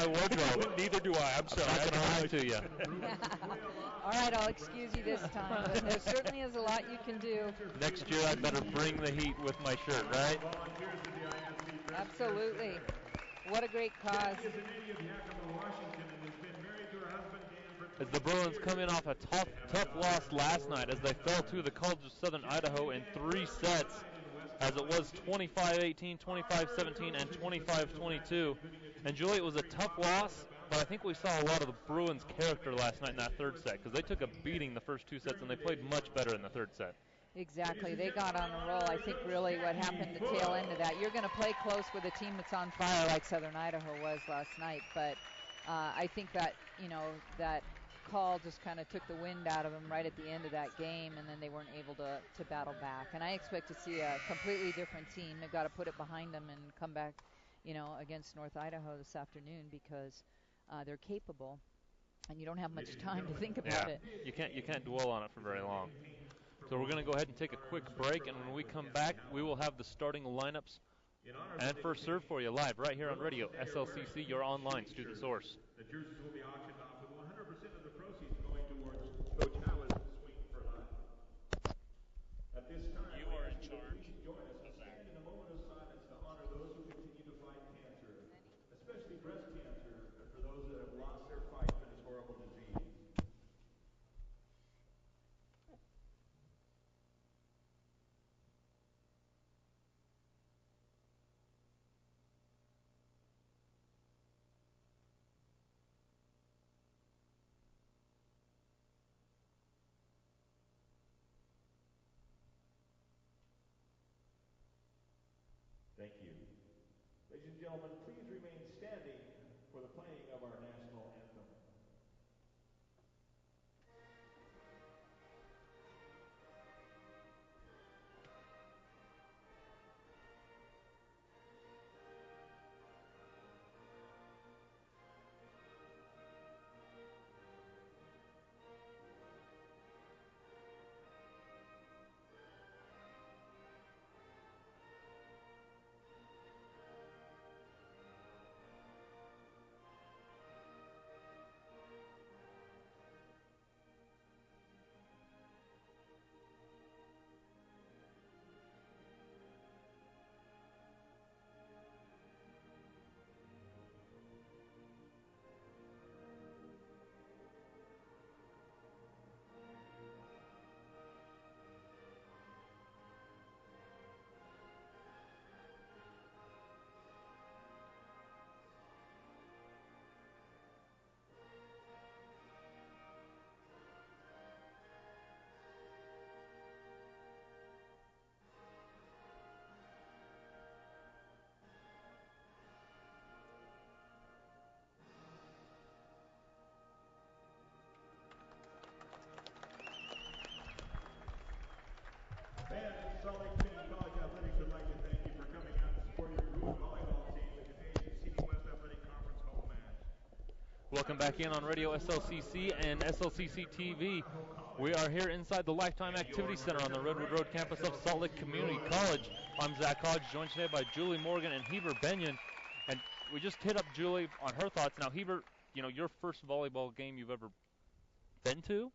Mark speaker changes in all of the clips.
Speaker 1: my wardrobe.
Speaker 2: Neither do I. I'm sorry.
Speaker 1: I'm not going to lie to you.
Speaker 3: All right, I'll excuse you this time, but there certainly is a lot you can do.
Speaker 1: Next year, I better bring the heat with my shirt, right?
Speaker 3: Absolutely. What a great cause.
Speaker 1: As the Bruins come in off a tough loss last night as they fell to the College of Southern Idaho in 3 sets, as it was 25-18, 25-17, and 25-22. And Julie, it was a tough loss, but I think we saw a lot of the Bruins' character last night in that third set because they took a beating the first 2 sets and they played much better in the third set.
Speaker 3: Exactly. They got on a roll. I think really what happened the tail end of that, you're going to play close with a team that's on fire like Southern Idaho was last night, but I think that, that call just kind of took the wind out of them right at the end of that game, and then they weren't able to battle back. And I expect to see a completely different team. They've got to put it behind them and come back, against North Idaho this afternoon because they're capable, and you don't have much time to think about it.
Speaker 1: You can't dwell on it for very long. So we're going to go ahead and take a quick break, and when we come back, we will have the starting lineups and first serve for you live right here on radio, SLCC, your online student source.
Speaker 4: The jerseys will be auctioned off with 100% of the proceeds going towards Coach Howe's Swing for Life. At this time,
Speaker 2: you are in charge.
Speaker 4: Please join us and stand in a moment of silence to honor those who continue to fight cancer, especially breast cancer, and for those that have lost their fight for this horrible disease. Thank you. Ladies and gentlemen, please remain standing for the playing of our national anthem. Fans of Salt Lake City College Athletics would like to thank you for coming out to support your Bruin volleyball team at today's City West Athletic Conference home match.
Speaker 1: Welcome back in on Radio SLCC and SLCC TV. We are here inside the Lifetime Activity Center on the Redwood Road campus of Salt Lake Community College. I'm Zach Hodge, joined today by Julie Morgan and Heber Benyon. And we just hit up Julie on her thoughts. Now, Heber, your first volleyball game you've ever been to?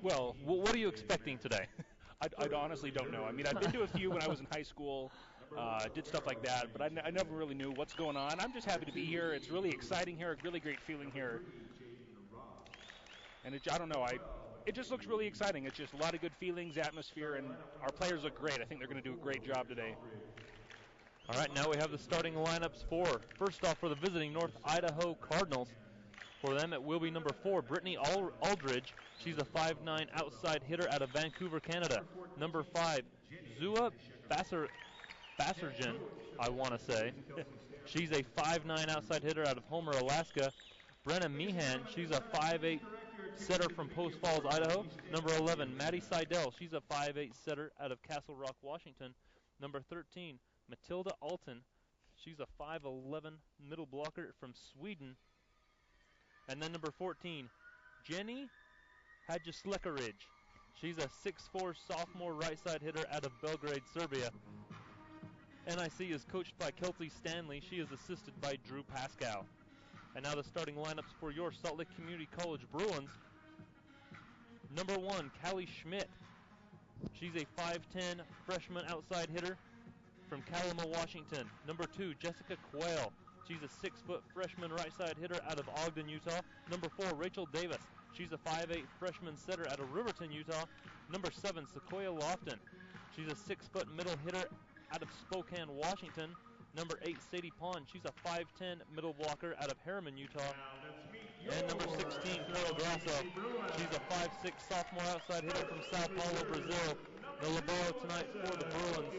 Speaker 2: Well,
Speaker 1: what are you expecting today?
Speaker 2: I honestly don't know. I mean, I've been to a few when I was in high school, did stuff like that, but I never really knew what's going on. I'm just happy to be here. It's really exciting here, a really great feeling here. And I don't know, it just looks really exciting. It's just a lot of good feelings, atmosphere, and our players look great. I think they're going to do a great job today.
Speaker 1: All right, now we have the starting lineups first off, for the visiting North Idaho Cardinals. For them, it will be number 4, Brittany Aldridge. She's a 5'9" outside hitter out of Vancouver, Canada. Number 5, Zua Basarjan, I want to say. She's a 5'9" outside hitter out of Homer, Alaska. Brenna Meehan, she's a 5'8" setter from Post Falls, Idaho. Number 11, Maddie Seidel. She's a 5'8" setter out of Castle Rock, Washington. Number 13, Matilda Alton. She's a 5'11" middle blocker from Sweden. And then number 14, Jenny Hadjislekarij. She's a 6'4" sophomore right side hitter out of Belgrade, Serbia. NIC is coached by Kelsey Stanley. She is assisted by Drew Pascal. And now the starting lineups for your Salt Lake Community College Bruins. Number 1, Callie Schmidt. She's a 5'10 freshman outside hitter from Kalama, Washington. Number 2, Jessica Quayle. She's a 6-foot freshman right side hitter out of Ogden, Utah. Number 4, Rachel Davis. She's a 5'8 freshman setter out of Riverton, Utah. Number 7, Sequoia Lofton. She's a 6-foot middle hitter out of Spokane, Washington. Number 8, Sadie Pond. She's a 5'10 middle blocker out of Harriman, Utah. And number 16, Carol Grasso. She's a 5'6 sophomore outside hitter from Sao Paulo, Brazil. The libero tonight for the Bruins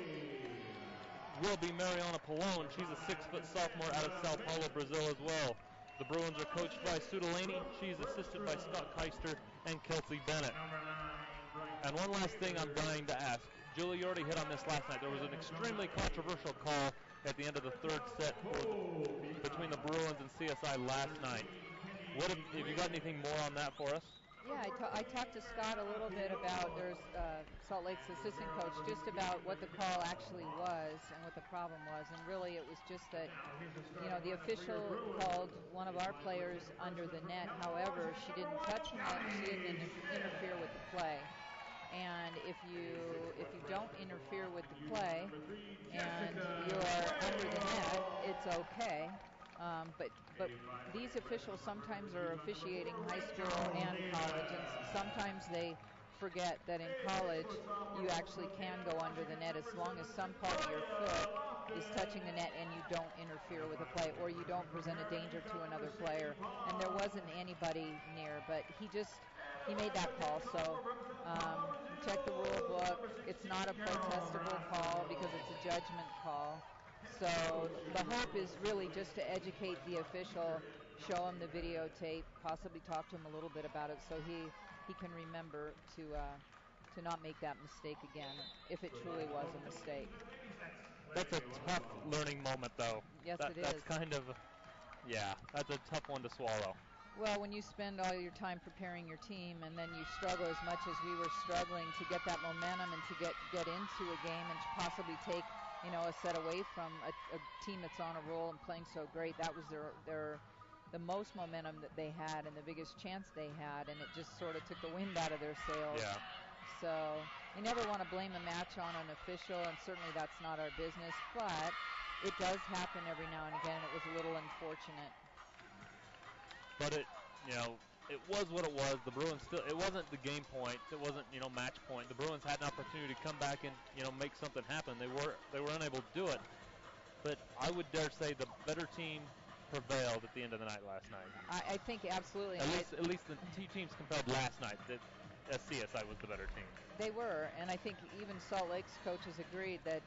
Speaker 1: will be Mariana Pallone. She's a 6-foot sophomore out of Sao Paulo, Brazil as well. The Bruins are coached by Sue Delaney. She's assisted by Scott Keister and Kelsey Bennett. And one last thing I'm dying to ask. Julie, you already hit on this last night. There was an extremely controversial call at the end of the third set between the Bruins and CSI last night. What have you got anything more on that for us?
Speaker 3: Yeah, I talked to Scott a little bit about, there's Salt Lake's assistant coach, just about what the call actually was and what the problem was. And really it was just that, you know, the official called one of our players under the net. However, she didn't touch the net, she didn't interfere with the play. And if you don't interfere with the play and you are under the net, it's okay. But these officials sometimes are officiating high school and college, and sometimes they forget that in college you actually can go under the net as long as some part of your foot is touching the net and you don't interfere with the play or you don't present a danger to another player. And there wasn't anybody near, but he made that call. So check the rule book. It's not a protestable call because it's a judgment call. So the hope is really just to educate the official, show him the videotape, possibly talk to him a little bit about it so he can remember to not make that mistake again, if it truly was a mistake.
Speaker 1: That's a tough learning moment, though.
Speaker 3: Yes, it is.
Speaker 1: That's kind of, yeah, that's a tough one to swallow.
Speaker 3: Well, when you spend all your time preparing your team and then you struggle as much as we were struggling to get that momentum and to get into a game and to possibly take, you know, a set away from a team that's on a roll and playing so great, that was the most momentum that they had and the biggest chance they had, and it just sort of took the wind out of their sails.
Speaker 1: Yeah.
Speaker 3: So you never want to blame a match on an official, and certainly that's not our business, but it does happen every now and again. It was a little unfortunate.
Speaker 1: But it was what it was. The Bruins it wasn't the game point. It wasn't, match point. The Bruins had an opportunity to come back and, make something happen. They were unable to do it. But I would dare say the better team prevailed at the end of the night last night.
Speaker 3: I think absolutely.
Speaker 1: At least the two teams compared last night. CSI was the better team.
Speaker 3: They were, and I think even Salt Lake's coaches agreed that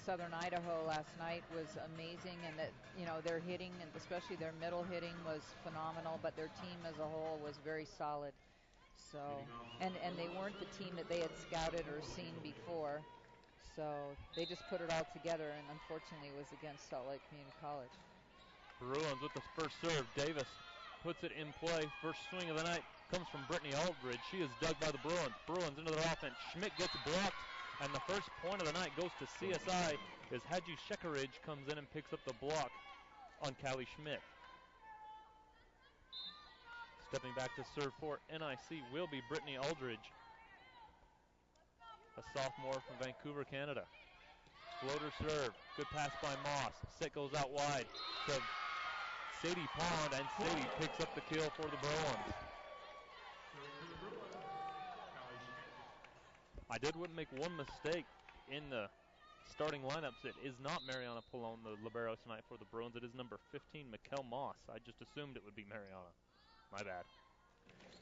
Speaker 3: Southern Idaho last night was amazing, and that their hitting, and especially their middle hitting, was phenomenal. But their team as a whole was very solid. So, and they weren't the team that they had scouted or seen before. So they just put it all together, and unfortunately, it was against Salt Lake Community College.
Speaker 1: Bruins with the first serve. Davis puts it in play. First swing of the night comes from Brittany Aldridge. She is dug by the Bruins. Bruins into their offense. Schmidt gets blocked, and the first point of the night goes to CSI as Hadji Shekaridge comes in and picks up the block on Callie Schmidt. Stepping back to serve for NIC will be Brittany Aldridge, a sophomore from Vancouver, Canada. Floater serve. Good pass by Moss. Set goes out wide to Sadie Pond, and Sadie picks up the kill for the Bruins. I did make one mistake in the starting lineups. It is not Mariana Pallone, the libero tonight for the Bruins. It is number 15, Mikkel Moss. I just assumed it would be Mariana. My bad.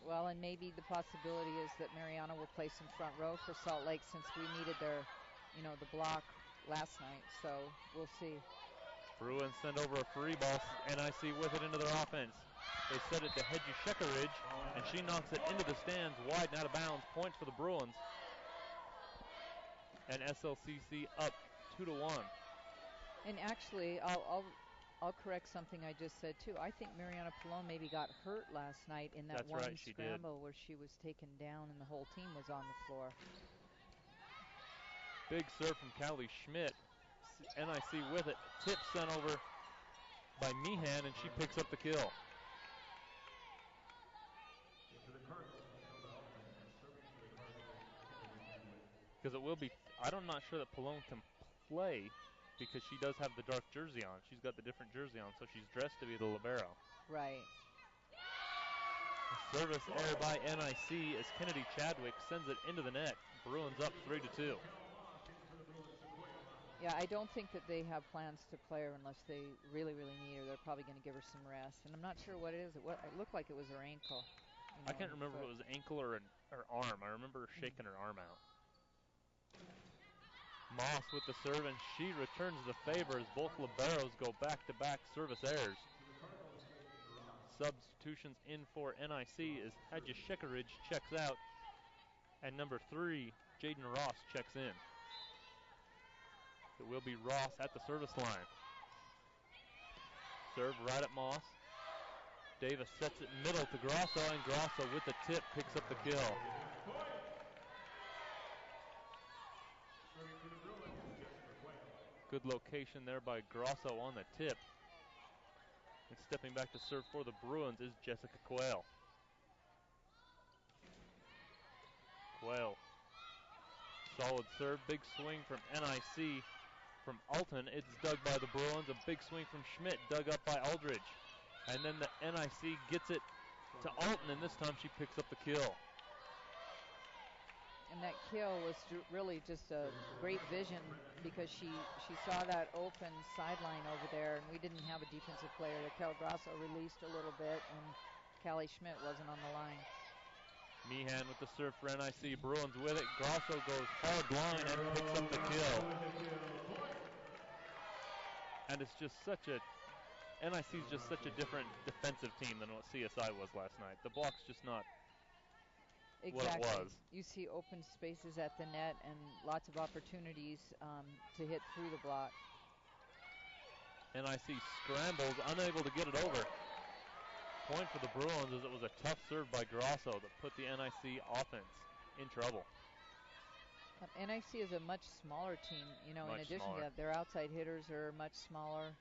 Speaker 3: Well, and maybe the possibility is that Mariana will play some front row for Salt Lake since we needed their, the block last night. So we'll see.
Speaker 1: Bruins send over a free ball. NIC with it into their offense. They set it to Hedgie Shekaridge, and she knocks it into the stands, wide and out of bounds. Points for the Bruins. And SLCC up 2-1.
Speaker 3: And actually, I'll correct something I just said too. I think Mariana Pallone maybe got hurt last night in that one scramble where she was taken down and the whole team was on the floor.
Speaker 1: Big serve from Callie Schmidt. NIC with it. Tip sent over by Meehan, and she picks up the kill. Because it will be, I'm not sure that Palone can play because she does have the dark jersey on. She's got the different jersey on, so she's dressed to be the libero.
Speaker 3: Right.
Speaker 1: Service error by NIC as Kennedy Chadwick sends it into the net. Bruins up 3-2.
Speaker 3: Yeah, I don't think that they have plans to play her unless they really, really need her. They're probably going to give her some rest. And I'm not sure what it is. It looked like it was her ankle.
Speaker 1: I can't remember if it was ankle or her arm. I remember her shaking her arm out. Moss with the serve, and she returns the favor as both liberos go back-to-back service errors. Substitutions in for NIC as Hadjishekharij checks out, and number 3, Jaden Ross checks in. It will be Ross at the service line. Serve right at Moss. Davis sets it middle to Grosso, and Grosso with the tip picks up the kill. Good location there by Grosso on the tip. And stepping back to serve for the Bruins is Jessica Quayle. Quayle, solid serve, big swing from NIC. From Alton, it's dug by the Bruins. A big swing from Schmidt, dug up by Aldridge. And then the NIC gets it to Alton, and this time she picks up the kill.
Speaker 3: And that kill was really just a great vision because she saw that open sideline over there, and we didn't have a defensive player. Kel Grosso released a little bit, and Callie Schmidt wasn't on the line.
Speaker 1: Meehan with the serve for NIC. Bruins with it. Grosso goes hard line and picks up the kill. And it's just NIC is just such a different defensive team than what CSI was last night. The block's just not what it was.
Speaker 3: You see open spaces at the net and lots of opportunities to hit through the block.
Speaker 1: NIC scrambles, unable to get it over. Point for the Bruins as it was a tough serve by Grosso that put the NIC offense in trouble.
Speaker 3: NIC is a much smaller team, in addition to that, their outside hitters are much smaller.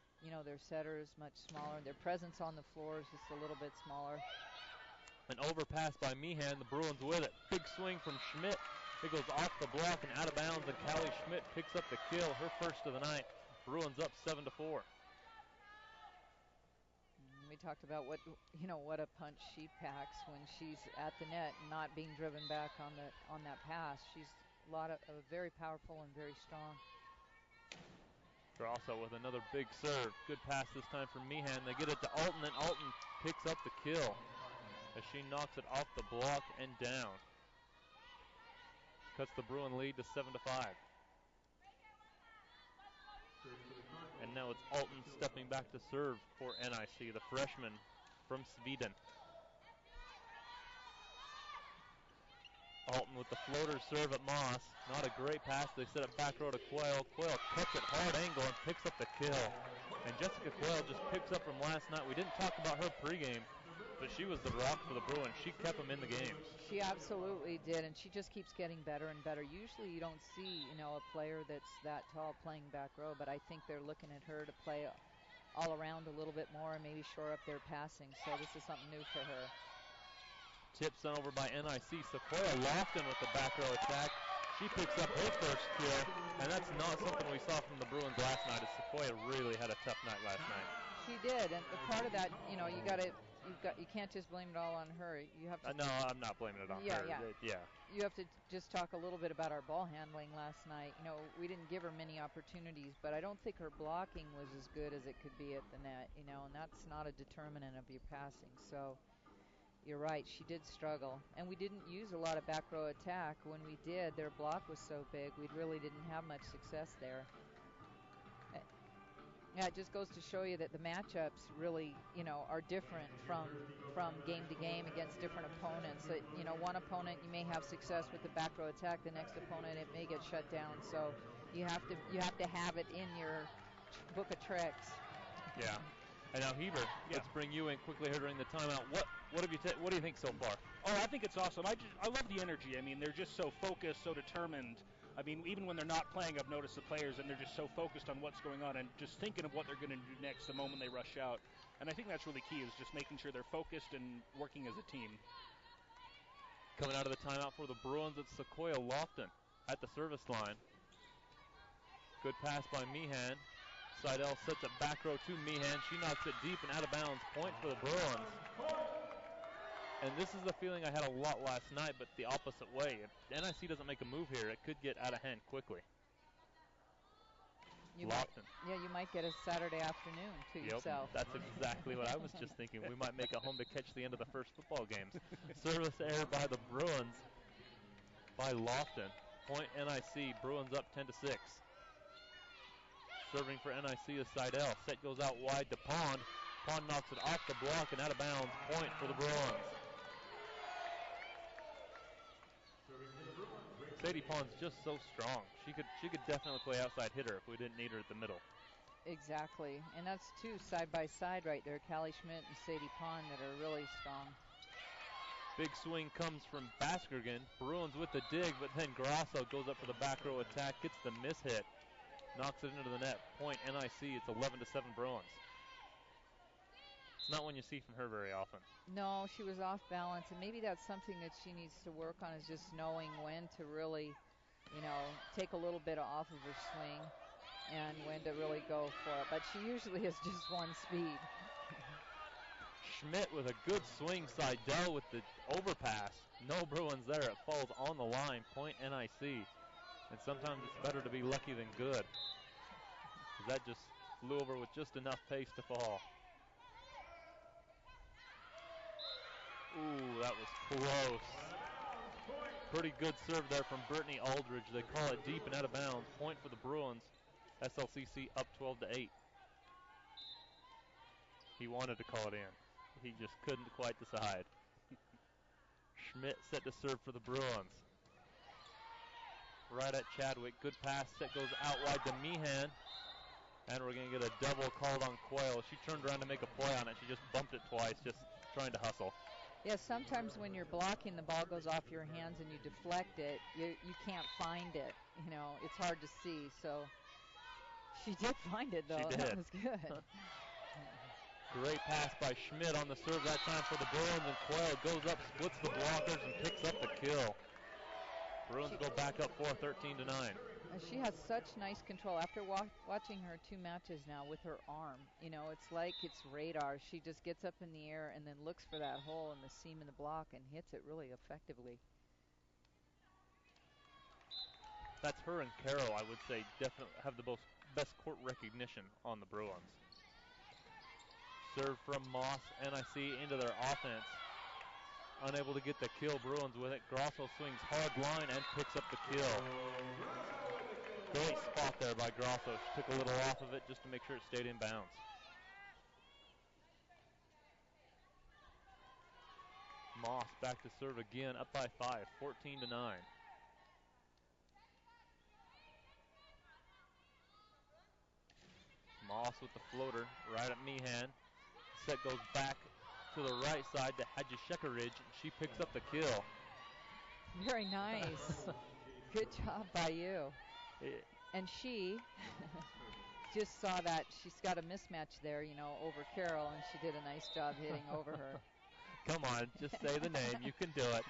Speaker 3: Their setter is much smaller. Their presence on the floor is just a little bit smaller.
Speaker 1: An overpass by Meehan, the Bruins with it. Big swing from Schmidt. It goes off the block and out of bounds, and Callie Schmidt picks up the kill, her first of the night. Bruins up 7-4.
Speaker 3: We talked about what a punch she packs when she's at the net and not being driven back on that pass. She's very powerful and very strong.
Speaker 1: Grosso with another big serve. Good pass this time from Meehan. They get it to Alton, and Alton picks up the kill as she knocks it off the block and down. Cuts the Bruin lead to 7-5. And now it's Alton stepping back to serve for NIC, the freshman from Sweden. Alton with the floater serve at Moss. Not a great pass. They set it back row to Quayle. Quayle cuts it hard angle and picks up the kill. And Jessica Quayle just picks up from last night. We didn't talk about her pregame, but she was the rock for the Bruins. She kept them in the game.
Speaker 3: She absolutely did, and she just keeps getting better and better. Usually you don't see, a player that's that tall playing back row, but I think they're looking at her to play all around a little bit more and maybe shore up their passing. So this is something new for her.
Speaker 1: Tip sent over by NIC. Sequoia Lofton with the back row attack. She picks up her first kill, and that's not something we saw from the Bruins last night, as Sequoia really had a tough night last night.
Speaker 3: She did, and part of that, you can't just blame it all on her. You have to.
Speaker 1: No, I'm not blaming it on her. Yeah.
Speaker 3: You have to just talk a little bit about our ball handling last night. We didn't give her many opportunities, but I don't think her blocking was as good as it could be at the net. And that's not a determinant of your passing. So. You're right, she did struggle. And we didn't use a lot of back row attack. When we did, their block was so big, we really didn't have much success there. Yeah, it just goes to show you that the matchups really, are different from game to game against different opponents. That, one opponent you may have success with the back row attack, the next opponent it may get shut down. So you have to have it in your book of tricks.
Speaker 1: Yeah. And now Heber, let's bring you in quickly here during the timeout. What do you think so far?
Speaker 2: Oh, I think it's awesome. I love the energy. I mean, they're just so focused, so determined. I mean, even when they're not playing, I've noticed the players, and they're just so focused on what's going on and just thinking of what they're going to do next the moment they rush out. And I think that's really key, is just making sure they're focused and working as a team.
Speaker 1: Coming out of the timeout for the Bruins, it's Sequoia Lofton. at the service line. Good pass by Meehan. Seidel sets it back row to Meehan. She knocks it deep and out of bounds. Point for the Bruins. And this is the feeling I had a lot last night, but the opposite way. If NIC doesn't make a move here, it could get out of hand quickly.
Speaker 3: You might get a Saturday afternoon to yourself.
Speaker 1: That's exactly what I was just thinking. We might make it home to catch the end of the first football games. Service error by the Bruins by Lofton. Point NIC. Bruins up 10-6. Serving for NIC is Seidel. Set goes out wide to Pond. Pond knocks it off the block and out of bounds. Point for the Bruins. Sadie Pond's just so strong. She could definitely play outside hitter if we didn't need her at the middle.
Speaker 3: Exactly. And that's two side by side right there. Callie Schmidt and Sadie Pond that are really strong.
Speaker 1: Big swing comes from Baskerville. Bruins with the dig, but then Grasso goes up for the back row attack, gets the miss hit, knocks it into the net. Point NIC. It's 11-7 Bruins. It's not one you see from her very often.
Speaker 3: No, she was off balance, and maybe that's something that she needs to work on, is just knowing when to really, take a little bit off of her swing and when to really go for it. But she usually has just one speed.
Speaker 1: Schmidt with a good swing. Seidel with the overpass. No Bruins there. It falls on the line. Point NIC. And sometimes it's better to be lucky than good. That just flew over with just enough pace to fall. Ooh, that was close. Pretty good serve there from Brittany Aldridge. They call it deep and out of bounds. Point for the Bruins. SLCC up 12-8. He wanted to call it in. He just couldn't quite decide. Schmidt set to serve for the Bruins. Right at Chadwick. Good pass. Set goes out wide to Meehan. And we're going to get a double called on Coyle. She turned around to make a play on it. She just bumped it twice, just trying to hustle.
Speaker 3: Yeah, sometimes when you're blocking, the ball goes off your hands and you deflect it. You can't find it. It's hard to see. So she did find it, though.
Speaker 1: She did.
Speaker 3: That was good.
Speaker 1: Great pass by Schmidt on the serve that time for the Bruins, and Coyle goes up, splits the blockers, and picks up the kill. Bruins go back up 13-9.
Speaker 3: She has such nice control. After watching her 2 matches now with her arm, it's like it's radar. She just gets up in the air and then looks for that hole in the seam in the block and hits it really effectively.
Speaker 1: That's her and Carroll, I would say, definitely have the best court recognition on the Bruins. Serve from Moss, NIC into their offense. Unable to get the kill, Bruins with it. Grosso swings hard line and picks up the kill. Great spot there by Grosso. She took a little off of it just to make sure it stayed in bounds. Moss back to serve again, up by 5, 14-9. Moss with the floater, right at Meehan. Set goes back to the right side to Hadji Shekaridge. She picks up the kill.
Speaker 3: Very nice. Good job by you. And she just saw that she's got a mismatch there, over Carroll, and she did a nice job hitting over her.
Speaker 1: Come on, just say the name. You can do it.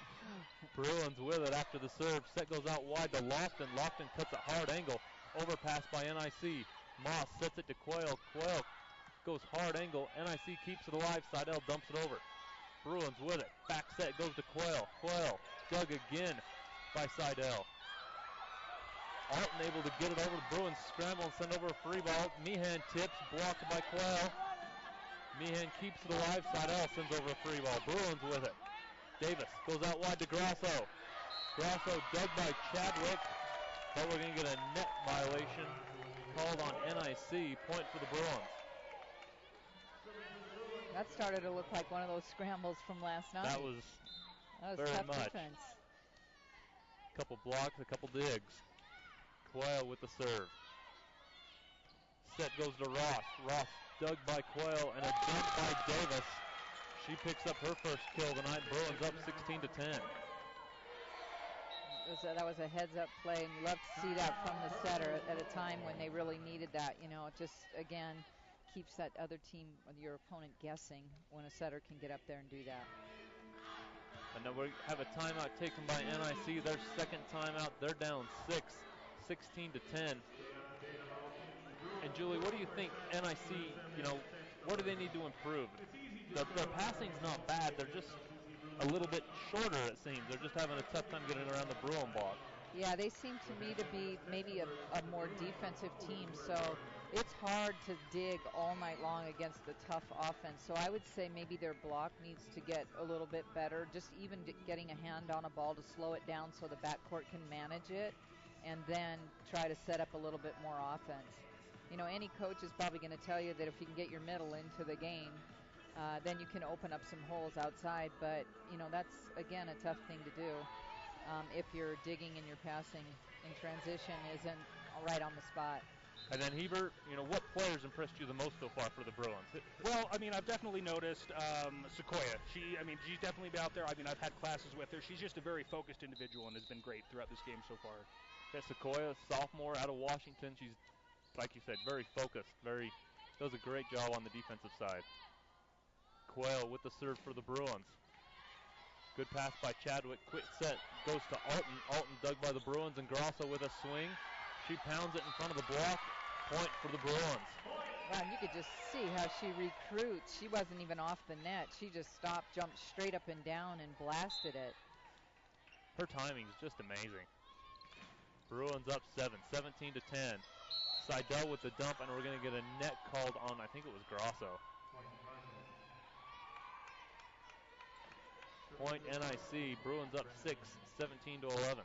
Speaker 1: Bruins with it after the serve. Set goes out wide to Lofton. Lofton cuts a hard angle. Overpass by NIC. Moss sets it to Coyle. Coyle goes hard angle. NIC keeps it alive. Seidel dumps it over. Bruins with it. Back set goes to Coyle. Coyle dug again by Seidel. Alton able to get it over. The Bruins scramble and send over a free ball. Meehan tips, blocked by Coyle. Meehan keeps it alive. Seidel sends over a free ball. Bruins with it. Davis goes out wide to Grasso. Grasso dug by Chadwick, but we're going to get a net violation called on NIC. Point for the Bruins.
Speaker 3: That started to look like one of those scrambles from last night.
Speaker 1: That was very
Speaker 3: tough
Speaker 1: much.
Speaker 3: Defense.
Speaker 1: A couple blocks, a couple digs. Coyle with the serve. Set goes to Ross. Ross dug by Coyle and a dump by Davis. She picks up her first kill tonight. Bruins up 16-10.
Speaker 3: That was a heads-up play, and you love to see that from the setter at a time when they really needed that. It just, again, keeps that other team, your opponent, guessing when a setter can get up there and do that.
Speaker 1: And then we have a timeout taken by NIC. Their second timeout. They're down 6, 16 to 10. And Julie, what do you think NIC, what do they need to improve? Their passing's not bad. They're just a little bit shorter, it seems. They're just having a tough time getting around the Bruin block.
Speaker 3: Yeah, they seem to me to be maybe a more defensive team, so it's hard to dig all night long against the tough offense. So I would say maybe their block needs to get a little bit better, just even getting a hand on a ball to slow it down so the backcourt can manage it, and then try to set up a little bit more offense. Any coach is probably going to tell you that if you can get your middle into the game, then you can open up some holes outside. But, that's, again, a tough thing to do if you're digging and your passing in transition isn't right on the spot.
Speaker 1: And then Hebert, what players impressed you the most so far for the Bruins?
Speaker 2: Well, I've definitely noticed Sequoia. She's definitely been out there. I've had classes with her. She's just a very focused individual and has been great throughout this game so far.
Speaker 1: Yeah, Sequoia, sophomore out of Washington. She's, like you said, very focused. Does a great job on the defensive side. Quayle with the serve for the Bruins. Good pass by Chadwick. Quick set goes to Alton. Alton dug by the Bruins, and Grosso with a swing. She pounds it in front of the block. Point for the Bruins.
Speaker 3: Wow, and you could just see how she recruits. She wasn't even off the net. She just stopped, jumped straight up and down, and blasted it.
Speaker 1: Her timing is just amazing. Bruins up 7, 17 to 10. Seidel with the dump, and we're going to get a net called on, I think it was Grosso. Point NIC. Bruins up 6, 17 to 11.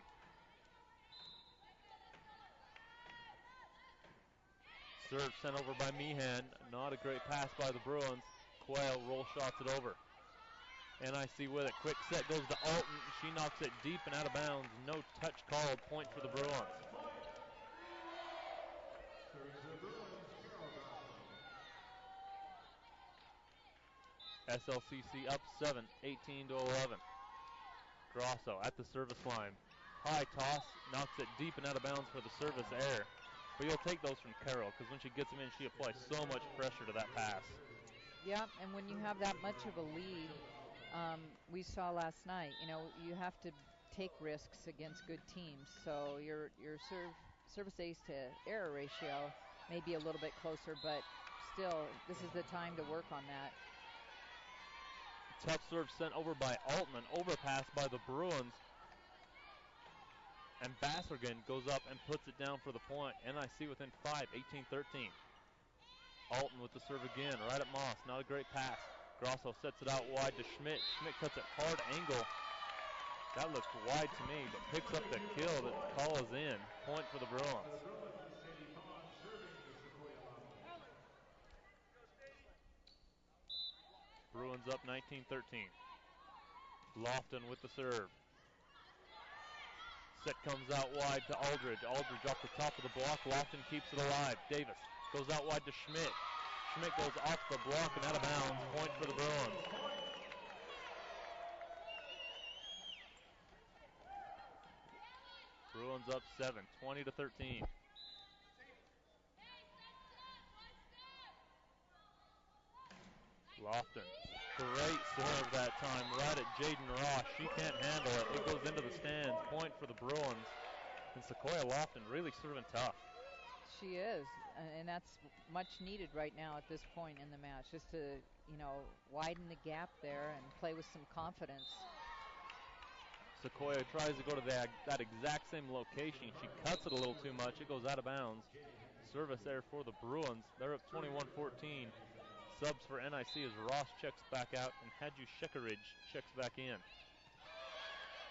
Speaker 1: Serve sent over by Meehan. Not a great pass by the Bruins. Quayle roll shots it over. NIC with it. Quick set goes to Alton. She knocks it deep and out of bounds. No touch called. Point for the Bruins. SLCC up 7, 18 to 11. Grosso at the service line. High toss, knocks it deep and out of bounds for the service error. But you'll take those from Carroll, because when she gets them in, she applies so much pressure to that pass.
Speaker 3: Yeah, and when you have that much of a lead, we saw last night, you have to take risks against good teams. So your service ace to error ratio may be a little bit closer, but still, this is the time to work on that.
Speaker 1: Tough serve sent over by Altman. Overpass by the Bruins. And Bassergan goes up and puts it down for the point. NIC within 5, 18-13. Alton with the serve again, right at Moss. Not a great pass. Grosso sets it out wide to Schmidt. Schmidt cuts it hard angle. That looks wide to me, but picks up the kill. The call is in. Point for the Bruins. Bruins up 19-13. Lofton with the serve. Set comes out wide to Aldridge. Aldridge off the top of the block. Lofton keeps it alive. Davis goes out wide to Schmidt. Schmidt goes off the block and out of bounds. Point for the Bruins. Bruins up 7, 20-13. Lofton. Great serve that time, right at Jaden Ross. She can't handle it. It goes into the stands. Point for the Bruins. And Sequoia Lofton really serving tough.
Speaker 3: She is, and that's much needed right now at this point in the match, just to, widen the gap there and play with some confidence.
Speaker 1: Sequoia tries to go to that exact same location. She cuts it a little too much. It goes out of bounds. Service there for the Bruins. They're up 21-14. Subs for NIC as Ross checks back out and Hadju Shekaridge checks back in.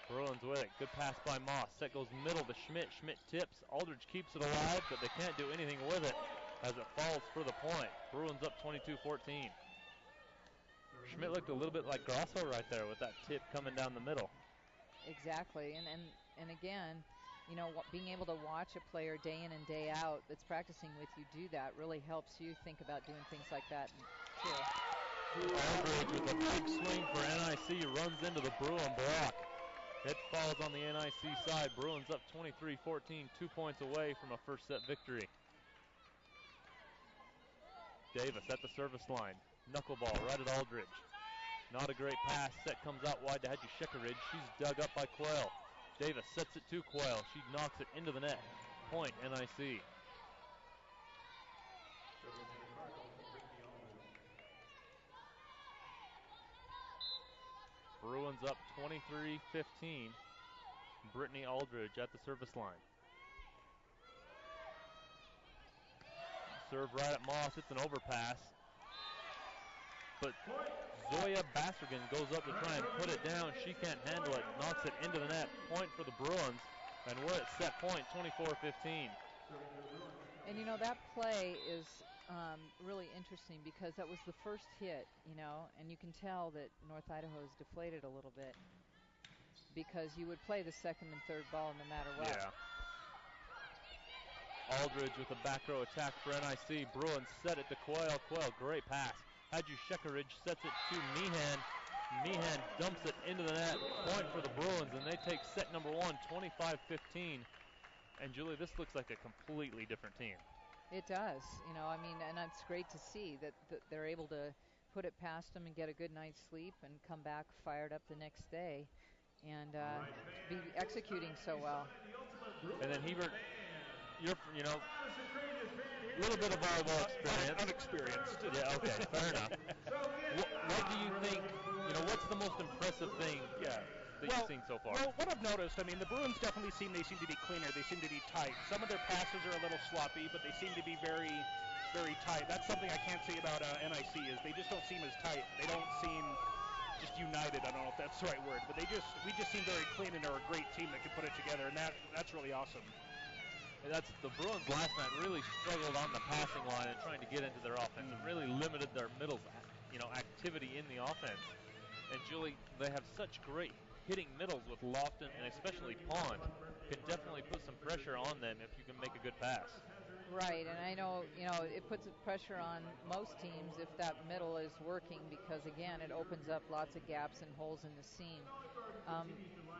Speaker 1: Bruins with it. Good pass by Moss. Set goes middle to Schmidt. Schmidt tips. Aldridge keeps it alive, but they can't do anything with it as it falls for the point. Bruins up 22-14. Schmidt looked a little bit like Grosso right there with that tip coming down the middle.
Speaker 3: Exactly, and again, being able to watch a player day in and day out that's practicing with you do that really helps you think about doing things like that too.
Speaker 1: Aldridge with a big swing for NIC runs into the Bruin block. It falls on the NIC side. Bruins up 23-14, 2 points away from a first set victory. Davis at the service line. Knuckleball right at Aldridge. Not a great pass. Set comes out wide to Hedgie Shekaridge. She's dug up by Quayle. Davis sets it to Quayle. She knocks it into the net. Point NIC. Bruins up 23-15. Brittany Aldridge at the service line. Serve right at Moss. It's an overpass. But Zoya Bassergan goes up to try and put it down. She can't handle it. Knocks it into the net. Point for the Bruins. And we're at set point, 24-15.
Speaker 3: And, you know, that play is really interesting because that was the first hit, you know, and you can tell that North Idaho is deflated a little bit because you would play the second and third ball no matter what.
Speaker 1: Yeah. Aldridge with a back row attack for NIC. Bruins set it to Quayle. Quayle, great pass. Hadji Shekaridge sets it to Meehan. Meehan dumps it into the net. Point for the Bruins, and they take set number one, 25-15. And Julie, this looks like a completely different team.
Speaker 3: It does, you know, I mean, and it's great to see that they're able to put it past them and get a good night's sleep and come back fired up the next day and be executing so well.
Speaker 1: And then Hebert, you're, you know, a little bit of volleyball experience.
Speaker 2: Unexperienced.
Speaker 1: Yeah, okay, fair enough. What do you think, you know, what's the most impressive thing that you've seen so far?
Speaker 2: Well, what I've noticed, I mean, the Bruins definitely seem to be cleaner. They seem to be tight. Some of their passes are a little sloppy, but they seem to be very, very tight. That's something I can't say about NIC is they just don't seem as tight. They don't seem just united. I don't know if that's the right word, but we just seem very clean, and they're a great team that can put it together, and that's really awesome.
Speaker 1: And that's the Bruins last night really struggled on the passing line and trying to get into their offense and really limited their middle, you know, activity in the offense. And Julie, they have such great hitting middles with Lofton and especially Pond. Can definitely put some pressure on them if you can make a good pass.
Speaker 3: Right, and I know, you know, it puts pressure on most teams if that middle is working because, again, it opens up lots of gaps and holes in the seam.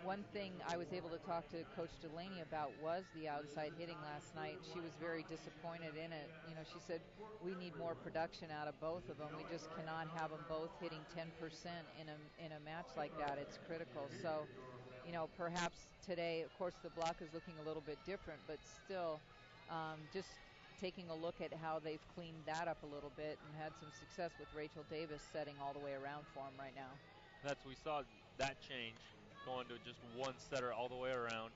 Speaker 3: One thing I was able to talk to Coach Delaney about was the outside hitting last night. She was very disappointed in it. You know, she said, we need more production out of both of them. We just cannot have them both hitting 10% in a match like that. It's critical. So, you know, perhaps today, of course, the block is looking a little bit different, but still just taking a look at how they've cleaned that up a little bit and had some success with Rachel Davis setting all the way around for them right now.
Speaker 1: We saw that change going to just one setter all the way around.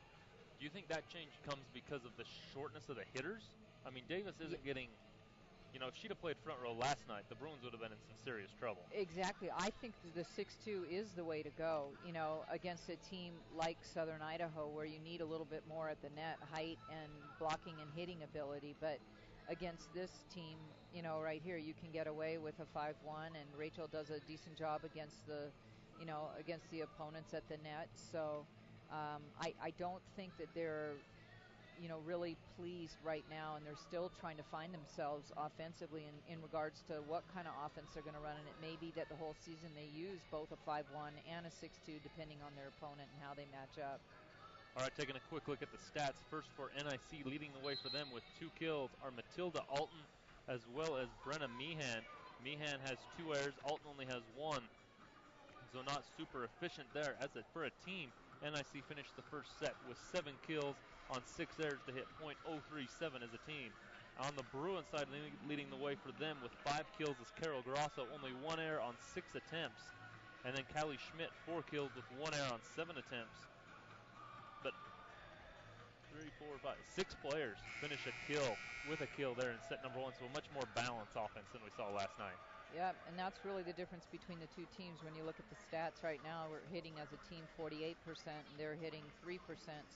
Speaker 1: Do you think that change comes because of the shortness of the hitters? I mean, Davis isn't getting, you know, if she'd have played front row last night, the Bruins would have been in some serious trouble.
Speaker 3: Exactly. I think the 6'2" is the way to go, you know, against a team like Southern Idaho where you need a little bit more at the net, height and blocking and hitting ability. But against this team, you know, right here, you can get away with a 5'1", and Rachel does a decent job against the opponents at the net. So I don't think that they're, you know, really pleased right now, and they're still trying to find themselves offensively in regards to what kind of offense they're going to run. And it may be that the whole season they use both a 5'1" and a 6'2", depending on their opponent and how they match up.
Speaker 1: All right, taking a quick look at the stats. First for NIC, leading the way for them with 2 kills are Matilda Alton as well as Brenna Meehan. Meehan has 2 errors. Alton only has 1. So not super efficient there. For a team, NIC finished the first set with 7 kills on 6 errors to hit .037 as a team. On the Bruins side, leading the way for them with 5 kills is Carol Grosso, only 1 error on 6 attempts. And then Callie Schmidt, 4 kills with 1 error on 7 attempts. But 6 players finish with a kill there in set number 1, so a much more balanced offense than we saw last night.
Speaker 3: Yep, and that's really the difference between the two teams. When you look at the stats right now, we're hitting as a team 48%, and they're hitting 3%.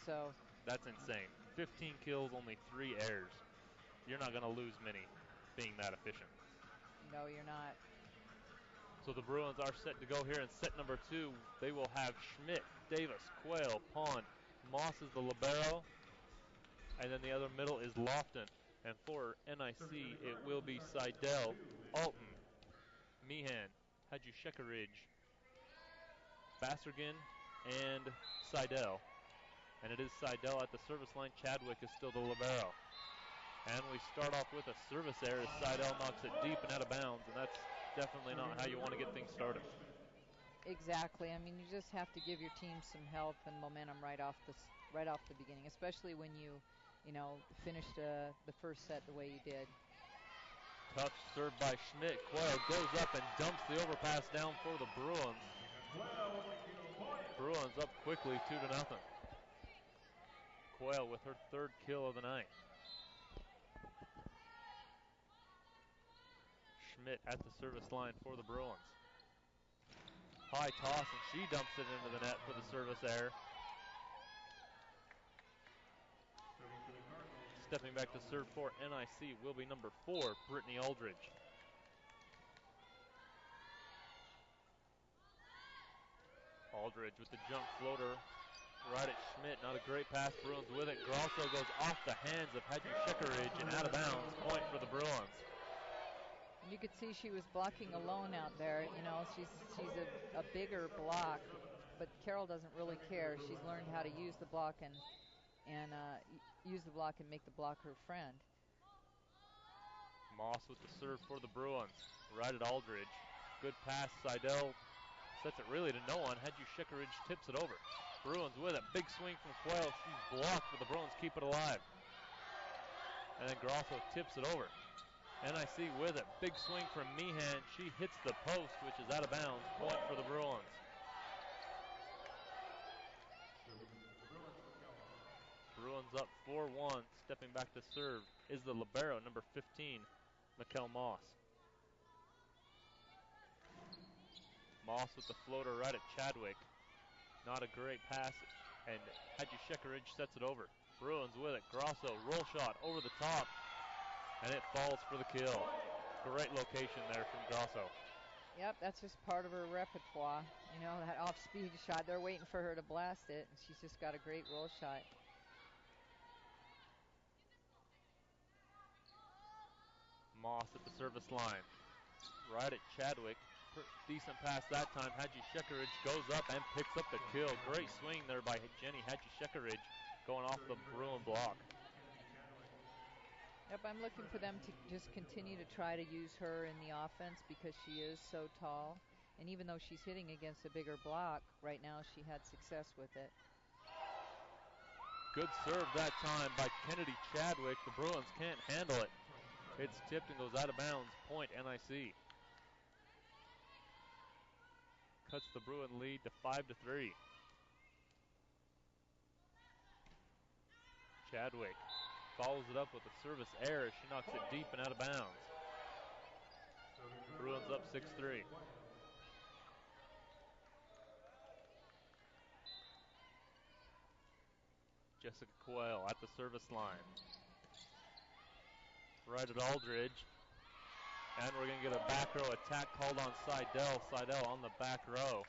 Speaker 3: So
Speaker 1: that's insane. 15 kills, only 3 errors. You're not going to lose many being that efficient.
Speaker 3: No, you're not.
Speaker 1: So the Bruins are set to go here in set number 2. They will have Schmidt, Davis, Quayle, Pond. Moss is the libero, and then the other middle is Lofton. And for NIC, it will be Seidel, Alton, Meehan, Hadji Shekaridge, Bassergan, and Seidel. And it is Seidel at the service line. Chadwick is still the libero. And we start off with a service error as Seidel knocks it deep and out of bounds, and that's definitely not how you want to get things started.
Speaker 3: Exactly. I mean, you just have to give your team some help and momentum right off the beginning, especially when you know, finished the first set the way you did.
Speaker 1: Tough serve by Schmidt. Coyle goes up and dumps the overpass down for the Bruins. Bruins up quickly, 2-0. Coyle with her third kill of the night. Schmidt at the service line for the Bruins. High toss, and she dumps it into the net for the service error. Stepping back to serve for NIC will be number 4, Brittany Aldridge. Aldridge with the jump floater right at Schmidt. Not a great pass. Bruins with it. Grosso goes off the hands of Hadji Shekaridge and out of bounds. Point for the Bruins.
Speaker 3: You could see she was blocking alone out there. You know, she's a bigger block, but Carol doesn't really care. She's learned how to use the block and make the block her friend.
Speaker 1: Moss with the serve for the Bruins. Right at Aldridge. Good pass. Seidel sets it really to no one. Hadji Shekaridge tips it over. Bruins with it. Big swing from Quayle. She's blocked, but the Bruins keep it alive. And then Grosso tips it over. NIC with it. Big swing from Meehan. She hits the post, which is out of bounds. Point for the Bruins. Bruins up 4-1. Stepping back to serve is the libero, number 15, Mikkel Moss. Moss with the floater right at Chadwick. Not a great pass, and Hadji Shekaridge sets it over. Bruins with it. Grosso, roll shot over the top, and it falls for the kill. Great location there from Grosso.
Speaker 3: Yep, that's just part of her repertoire. You know, that off-speed shot. They're waiting for her to blast it, and she's just got a great roll shot.
Speaker 1: Moss at the service line. Right at Chadwick. Decent pass that time. Hadji Shekaridge goes up and picks up the kill. Great swing there by Jenny Hadji Shekaridge going off the Bruin block.
Speaker 3: Yep, I'm looking for them to just continue to try to use her in the offense because she is so tall. And even though she's hitting against a bigger block, right now she had success with it.
Speaker 1: Good serve that time by Kennedy Chadwick. The Bruins can't handle it. It's tipped and goes out of bounds. Point NIC. Cuts the Bruin lead to 5-3. Chadwick follows it up with a service error. She knocks it deep and out of bounds. Bruins up 6-3. Jessica Coyle at the service line. Right at Aldridge. And we're going to get a back row attack called on Seidel. Seidel on the back row.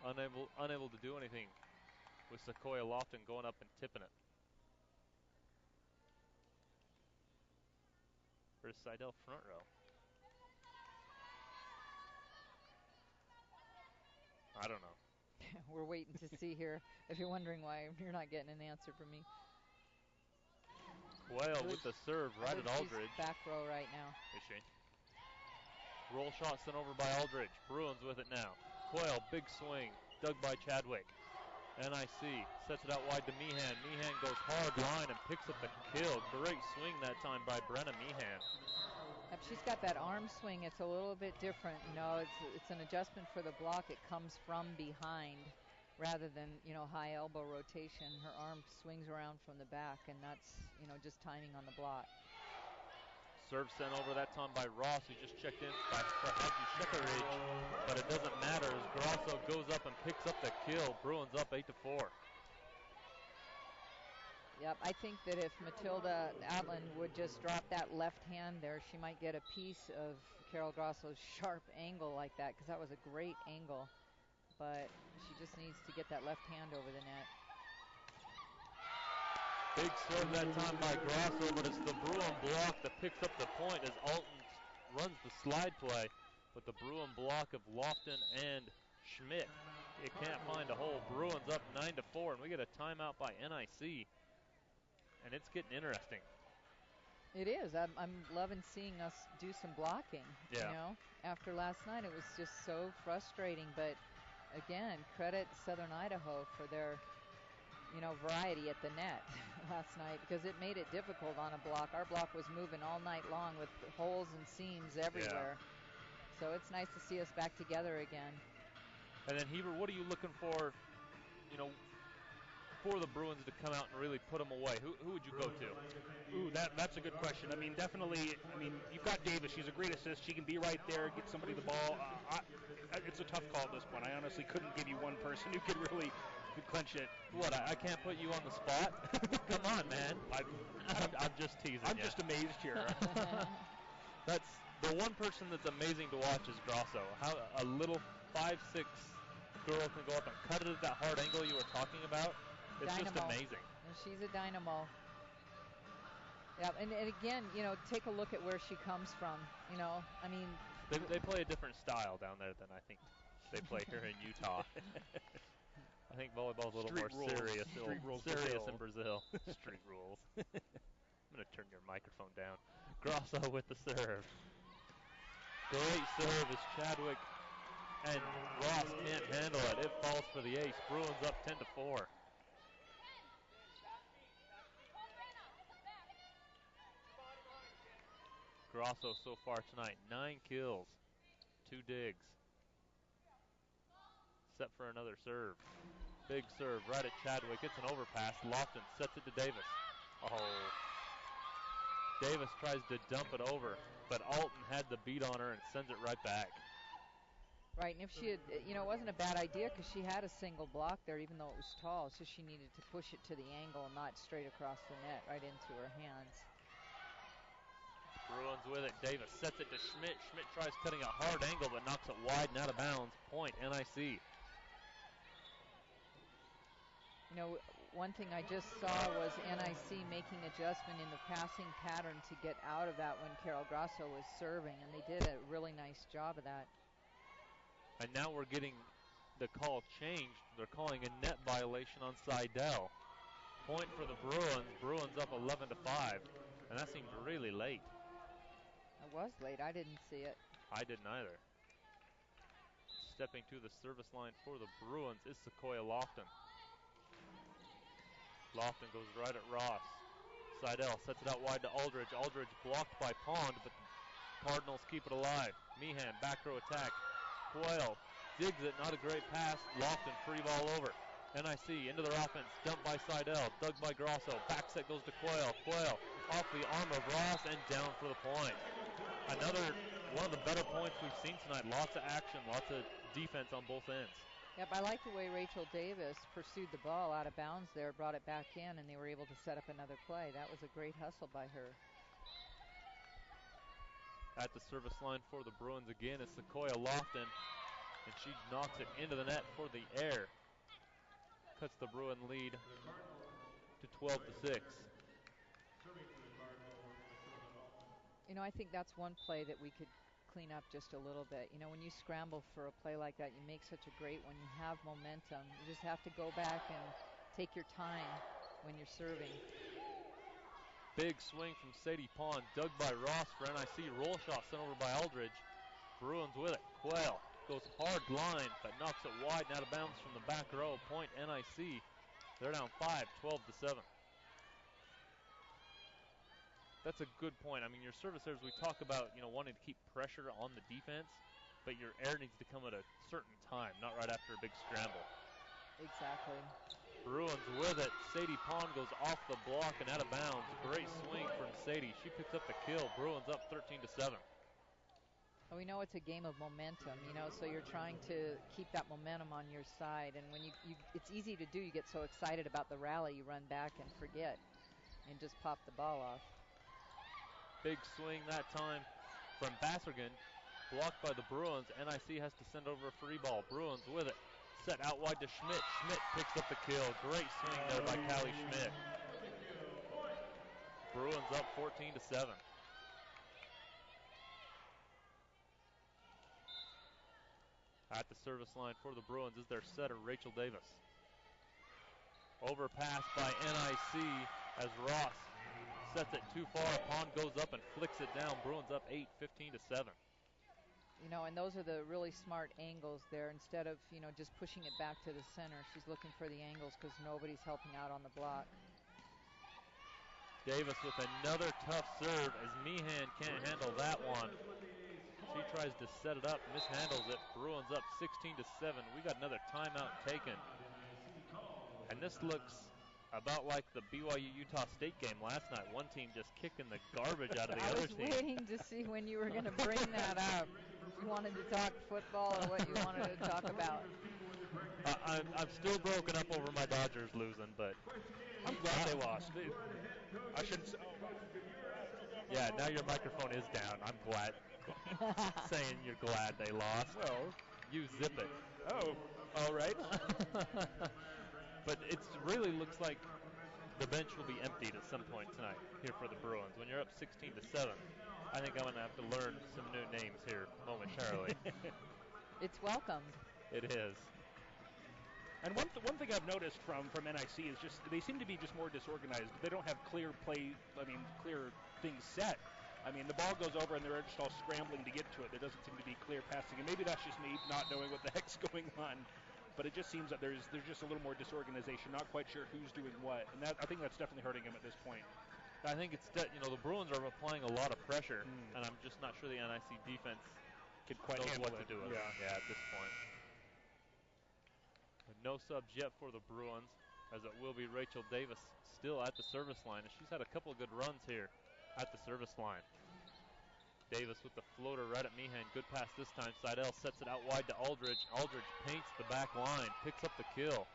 Speaker 1: Unable to do anything with Sequoia Lofton going up and tipping it. Or is Seidel front row? I don't know.
Speaker 3: We're waiting to see here. If you're wondering why you're not getting an answer from me.
Speaker 1: Quayle with the serve right at Aldridge.
Speaker 3: She's back row right now.
Speaker 1: Is she? Roll shot sent over by Aldridge. Bruins with it now. Quayle, big swing, dug by Chadwick. NIC sets it out wide to Meehan. Meehan goes hard line and picks up the kill. Great swing that time by Brenna Meehan.
Speaker 3: Yep, she's got that arm swing. It's a little bit different. You know, it's an adjustment for the block. It comes from behind rather than, you know, high elbow rotation. Her arm swings around from the back, and that's, you know, just timing on the block.
Speaker 1: Serve sent over that time by Ross, who just checked in for Hadji Shekaridge, but it doesn't matter as Grosso goes up and picks up the kill. Bruins up 8-4.
Speaker 3: Yep, I think that if Matilda Atland would just drop that left hand there, she might get a piece of Carol Grosso's sharp angle like that, because that was a great angle. But she just needs to get that left hand over the net.
Speaker 1: Big serve that time by Grosso, but it's the Bruin block that picks up the point as Alton runs the slide play. But the Bruin block of Lofton and Schmidt, it can't find a hole. Bruins up 9-4, and we get a timeout by NIC. And it's getting interesting.
Speaker 3: It is. I'm loving seeing us do some blocking.
Speaker 1: Yeah.
Speaker 3: You know, after last night, it was just so frustrating. But again, credit Southern Idaho for their, variety at the net last night, because it made it difficult on a block. Our block was moving all night long with holes and seams everywhere.
Speaker 1: Yeah.
Speaker 3: So it's nice to see us back together again.
Speaker 1: And then Heber, what are you looking for? For the Bruins to come out and really put them away? Who would you go to?
Speaker 2: Ooh, that's a good question. I mean, definitely. I mean, you've got Davis. She's a great assist. She can be right there, get somebody the ball. It's a tough call at this point. I honestly couldn't give you one person who could really clinch it.
Speaker 1: What? I can't put you on the spot? Come on, man. I'm just teasing.
Speaker 2: I'm just amazed here.
Speaker 1: That's the one person that's amazing to watch is Grosso. How a little 5'6" girl can go up and cut it at that hard angle you were talking about. It's
Speaker 3: Dynamo.
Speaker 1: just amazing.
Speaker 3: And she's a dynamo. Yeah, and again, take a look at where she comes from. I mean,
Speaker 1: they play a different style down there than I think they play here in Utah. I think volleyball's a little more serious.
Speaker 2: Street rules
Speaker 1: serious in Brazil. Street rules. I'm going to turn your microphone down. Grosso with the serve. Great serve as Chadwick and Ross can't handle it. It falls for the ace. Bruins up 10-4. Grosso so far tonight, 9 kills, 2 digs. Set for another serve. Big serve right at Chadwick. It's an overpass. Lofton sets it to Davis. Oh. Davis tries to dump it over, but Alton had the beat on her and sends it right back.
Speaker 3: Right, and if she had, it wasn't a bad idea because she had a single block there, even though it was tall, so she needed to push it to the angle, not straight across the net, right into her hands.
Speaker 1: Bruins with it. Davis sets it to Schmidt. Schmidt tries cutting a hard angle, but knocks it wide and out of bounds. Point, NIC.
Speaker 3: One thing I just saw was NIC making adjustment in the passing pattern to get out of that when Carol Grosso was serving, and they did a really nice job of that.
Speaker 1: And now we're getting the call changed. They're calling a net violation on Seidel. Point for the Bruins. Bruins up 11-5, and that seemed really late.
Speaker 3: It was late. I didn't see it.
Speaker 1: I didn't either. Stepping to the service line for the Bruins is Sequoia Lofton. Lofton goes right at Ross. Seidel sets it out wide to Aldridge. Aldridge blocked by Pond, but the Cardinals keep it alive. Meehan, back row attack. Coyle digs it, not a great pass. Lofton free ball over. NIC into their offense, dumped by Seidel, dug by Grosso. Back set goes to Coyle. Coyle off the arm of Ross and down for the point. Another one of the better points we've seen tonight. Lots of action, lots of defense on both ends.
Speaker 3: Yep, I like the way Rachel Davis pursued the ball out of bounds there, brought it back in, and they were able to set up another play. That was a great hustle by her.
Speaker 1: At the service line for the Bruins again is Sequoia Lofton, and she knocks it into the net for the air. Cuts the Bruin lead to 12-6.
Speaker 3: I think that's one play that we could clean up just a little bit. When you scramble for a play like that, you make such a great one. You have momentum. You just have to go back and take your time when you're serving.
Speaker 1: Big swing from Sadie Pond, dug by Ross for NIC. Roll shot sent over by Aldridge. Bruins with it. Quayle goes hard line, but knocks it wide and out of bounds from the back row. Point NIC. They're down 5, 12-7. That's a good point. I mean, your service errors, we talk about, wanting to keep pressure on the defense, but your air needs to come at a certain time, not right after a big scramble.
Speaker 3: Exactly.
Speaker 1: Bruins with it. Sadie Pond goes off the block and out of bounds. Great swing from Sadie. She picks up the kill. Bruins up 13-7.
Speaker 3: We know it's a game of momentum, so you're trying to keep that momentum on your side. And when it's easy to do. You get so excited about the rally, you run back and forget and just pop the ball off.
Speaker 1: Big swing that time from Bassergan. Blocked by the Bruins. NIC has to send over a free ball. Bruins with it. Set out wide to Schmidt. Schmidt picks up the kill. Great swing there by Callie Schmidt. Bruins up 14-7. At the service line for the Bruins is their setter, Rachel Davis. Overpass by NIC as Ross sets it too far. Pond goes up and flicks it down. Bruins up 8, 15-7.
Speaker 3: You know, and those are the really smart angles there. Instead of, you know, just pushing it back to the center, she's looking for the angles because nobody's helping out on the block.
Speaker 1: Davis with another tough serve as Meehan can't handle that one. She tries to set it up, mishandles it. Bruins up 16-7. We got another timeout taken. And this looks about like the BYU-Utah State game last night. One team just kicking the garbage out of the other team.
Speaker 3: I was waiting to see when you were going to bring that up. If you wanted to talk football or what you wanted to talk about.
Speaker 1: I'm still broken up over my Dodgers losing, but
Speaker 2: I'm glad they lost. I shouldn't say.
Speaker 1: Yeah, now your microphone is down. I'm glad. Saying you're glad they lost.
Speaker 2: Well,
Speaker 1: you zip it.
Speaker 2: Oh, all right.
Speaker 1: But it really looks like the bench will be emptied at some point tonight here for the Bruins. When you're up 16-7, I think I'm going to have to learn some new names here momentarily.
Speaker 3: It's welcomed.
Speaker 1: It is.
Speaker 2: And one thing I've noticed from NIC is just they seem to be just more disorganized. They don't have clear things set. I mean, the ball goes over and they're just all scrambling to get to it. There doesn't seem to be clear passing. And maybe that's just me not knowing what the heck's going on. But it just seems that there's just a little more disorganization, not quite sure who's doing what. And I think that's definitely hurting him at this point.
Speaker 1: I think it's the Bruins are applying a lot of pressure, and I'm just not sure the NIC defense
Speaker 2: could quite
Speaker 1: knows
Speaker 2: handle
Speaker 1: what to do with it. Yeah, at this point. But no subs yet for the Bruins, as it will be Rachel Davis still at the service line. And she's had a couple of good runs here at the service line. Davis with the floater right at Meehan. Good pass this time. Seidel sets it out wide to Aldridge. Aldridge paints the back line, picks up the kill.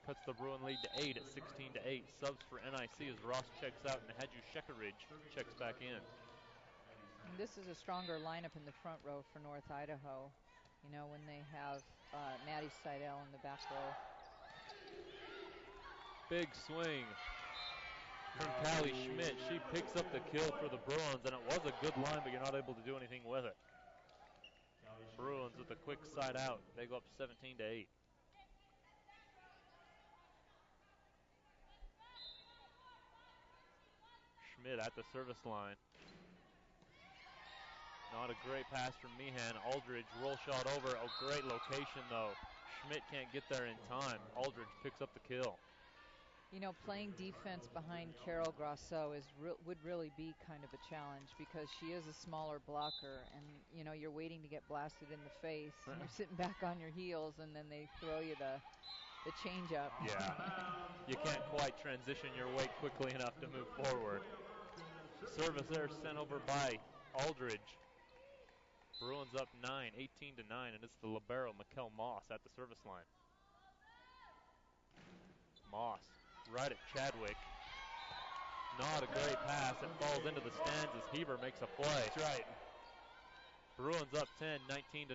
Speaker 1: Cuts the Bruin lead to 8 at 16-8. Subs for NIC as Ross checks out and Hadju Shekaridge checks back in.
Speaker 3: And this is a stronger lineup in the front row for North Idaho. You know, when they have Maddie Seidel in the back row.
Speaker 1: Big swing from Callie Schmidt. She picks up the kill for the Bruins, and it was a good line, but you're not able to do anything with it. Bruins with a quick side out. They go up 17-8. Schmidt at the service line. Not a great pass from Meehan. Aldridge roll shot over. A great location, though. Schmidt can't get there in time. Aldridge picks up the kill.
Speaker 3: You know, playing defense behind Carol Grosso would really be kind of a challenge because she is a smaller blocker, and you know you're waiting to get blasted in the face. And you're sitting back on your heels, and then they throw you the change up.
Speaker 1: Yeah, you can't quite transition your weight quickly enough to move forward. Service there sent over by Aldridge. Bruins up 9, 18-9, and it's the libero Mikkel Moss at the service line. Moss right at Chadwick. Not a great pass. It falls into the stands as Heber makes a play.
Speaker 2: That's right.
Speaker 1: Bruins up 10, 19-9.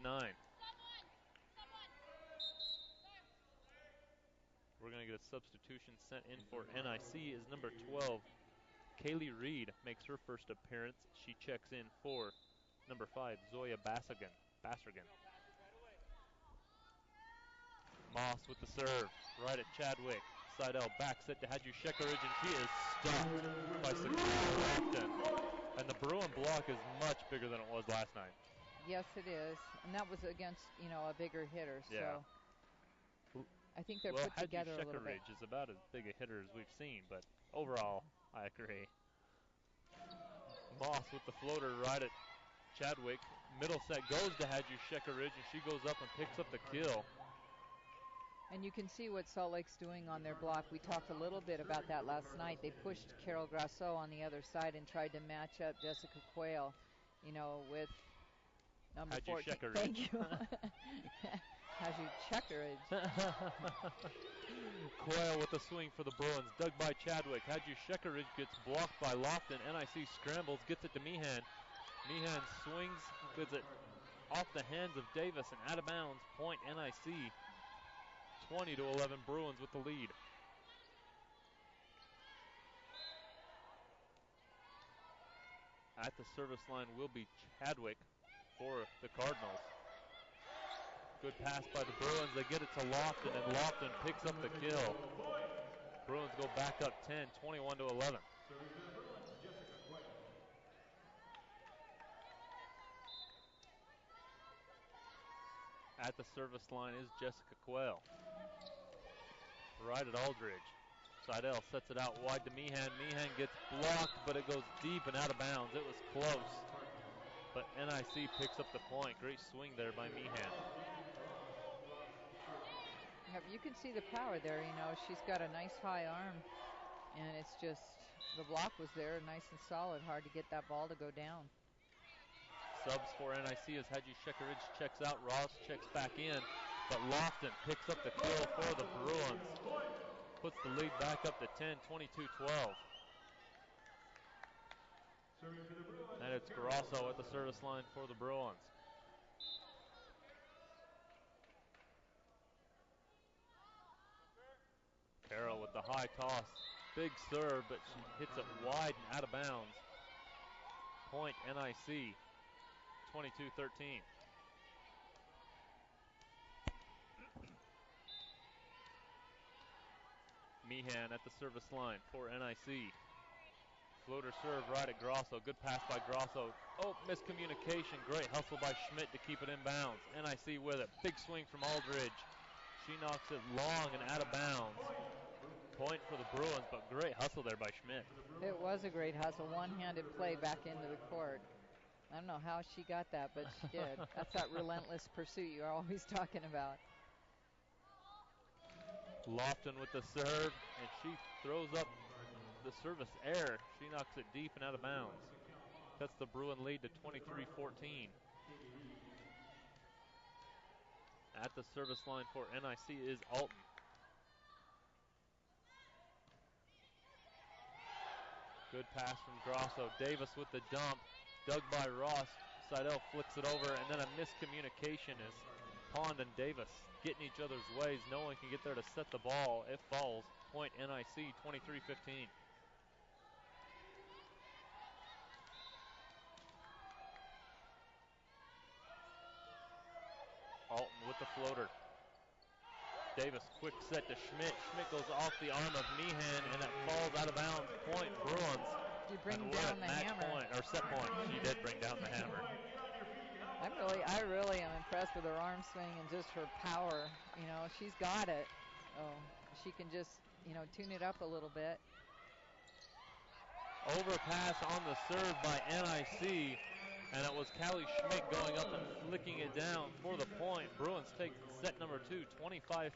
Speaker 1: We're going to get a substitution sent in for NIC as number 12. Kaylee Reed makes her first appearance. She checks in for number 5, Zoya Bassergan. Moss with the serve, right at Chadwick. Seidel backs it to Hadju Shekaridge, and she is stopped by Sakura Lofton. And the Bruin block is much bigger than it was last night.
Speaker 3: Yes, it is. And that was against, a bigger hitter.
Speaker 1: Yeah.
Speaker 3: So I think they're put together a little bit.
Speaker 1: Hadju Shekaridge is about as big a hitter as we've seen, but overall, I agree. Moss with the floater right at Chadwick. Middle set goes to Hadju Shekaridge, and she goes up and picks up the kill.
Speaker 3: And you can see what Salt Lake's doing on their block. We talked a little bit about that last night. They pushed Carol Grasso on the other side and tried to match up Jessica Quayle, with number 14.
Speaker 1: Shekaridge.
Speaker 3: Thank you. Hadju Shekaridge.
Speaker 1: Quayle with the swing for the Bruins, dug by Chadwick. Hadju Shekaridge gets blocked by Lofton. NIC scrambles, gets it to Meehan. Meehan swings, gets it off the hands of Davis and out of bounds. Point NIC. 20-11 Bruins with the lead. At the service line will be Chadwick for the Cardinals. Good pass by the Bruins. They get it to Lofton, and Lofton picks up the kill. Bruins go back up 10, 21-11. At the service line is Jessica Quayle. Right at Aldridge. Seidel sets it out wide to Meehan. Meehan gets blocked, but it goes deep and out of bounds. It was close, but NIC picks up the point. Great swing there by Meehan.
Speaker 3: You can see the power there. You know, she's got a nice high arm, and it's just the block was there, nice and solid. Hard to get that ball to go down.
Speaker 1: Subs for NIC as Haji Shekaric checks out. Ross checks back in, but Lofton picks up the kill for the Bruins. Puts the lead back up to 10, 22-12. And it's Grosso at the service line for the Bruins. Carroll with the high toss. Big serve, but she hits it wide and out of bounds. Point NIC, 22-13. Meehan at the service line for NIC. Floater serve right at Grosso. Good pass by Grosso. Oh, miscommunication. Great hustle by Schmidt to keep it in bounds. NIC with it. Big swing from Aldridge. She knocks it long and out of bounds. Point for the Bruins, but great hustle there by Schmidt.
Speaker 3: It was a great hustle. One-handed play back into the court. I don't know how she got that, but she did. That's that relentless pursuit you're always talking about.
Speaker 1: Lofton with the serve, and she throws up the service error. She knocks it deep and out of bounds. Cuts the Bruin lead to 23-14. At the service line for NIC is Alton. Good pass from Grosso. Davis with the dump. Dug by Ross. Seidel flicks it over, and then a miscommunication is Pond and Davis getting each other's ways. No one can get there to set the ball. It falls. Point NIC, 23-15. Alton with the floater. Davis, quick set to Schmidt. Schmidt goes off the arm of Meehan, and it falls out of bounds. Point Bruins.
Speaker 3: You bring down the hammer.
Speaker 1: Point, or set point. She did bring down the hammer.
Speaker 3: I really am impressed with her arm swing and just her power. You know, she's got it. Oh, she can just, you know, tune it up a little bit.
Speaker 1: Overpass on the serve by NIC, and it was Callie Schmidt going up and flicking it down for the point. Bruins take set number 2, 25-15.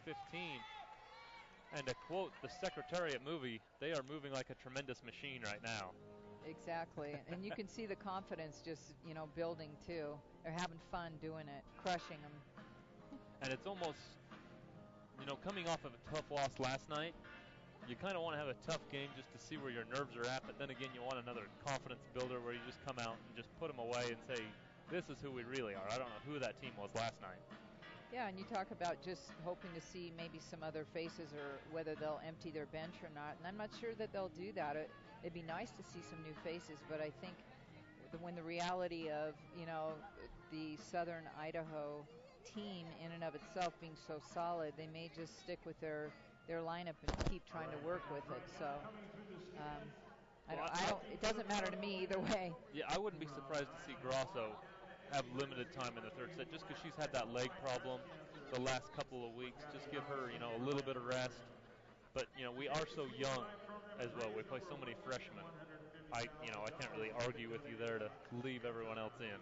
Speaker 1: And to quote the Secretariat movie, they are moving like a tremendous machine right now.
Speaker 3: Exactly, and you can see the confidence just, you know, building too. They're having fun doing it, crushing them.
Speaker 1: And it's almost, you know, coming off of a tough loss last night, you kind of want to have a tough game just to see where your nerves are at, but then again, you want another confidence builder where you just come out and just put them away and say, this is who we really are. I don't know who that team was last night.
Speaker 3: Yeah, and you talk about just hoping to see maybe some other faces or whether they'll empty their bench or not, and I'm not sure that they'll do that. It'd be nice to see some new faces, but I think when the reality of, you know, the Southern Idaho team in and of itself being so solid, they may just stick with their lineup and keep trying to work with it. So it doesn't matter to me either way.
Speaker 1: Yeah, I wouldn't be surprised to see Grosso have limited time in the third set just because she's had that leg problem the last couple of weeks. Just give her, you know, a little bit of rest. But, you know, we are so young as well. We play so many freshmen. I can't really argue with you there to leave everyone else in.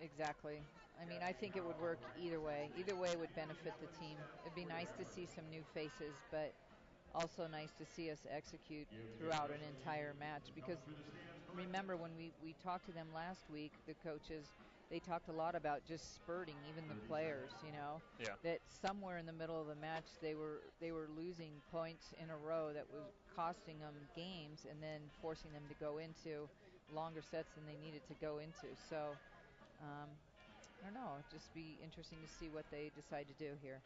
Speaker 3: Exactly. I mean, I think it would work either way. Either way would benefit the team. It'd be nice to see some new faces, but also nice to see us execute throughout an entire match. Because remember, when we talked to them last week, the coaches, they talked a lot about just spurting, even the players, you know.
Speaker 1: Yeah.
Speaker 3: That somewhere in the middle of the match they were losing points in a row that was costing them games and then forcing them to go into longer sets than they needed to go into. So, I don't know. It'd just be interesting to see what they decide to do here.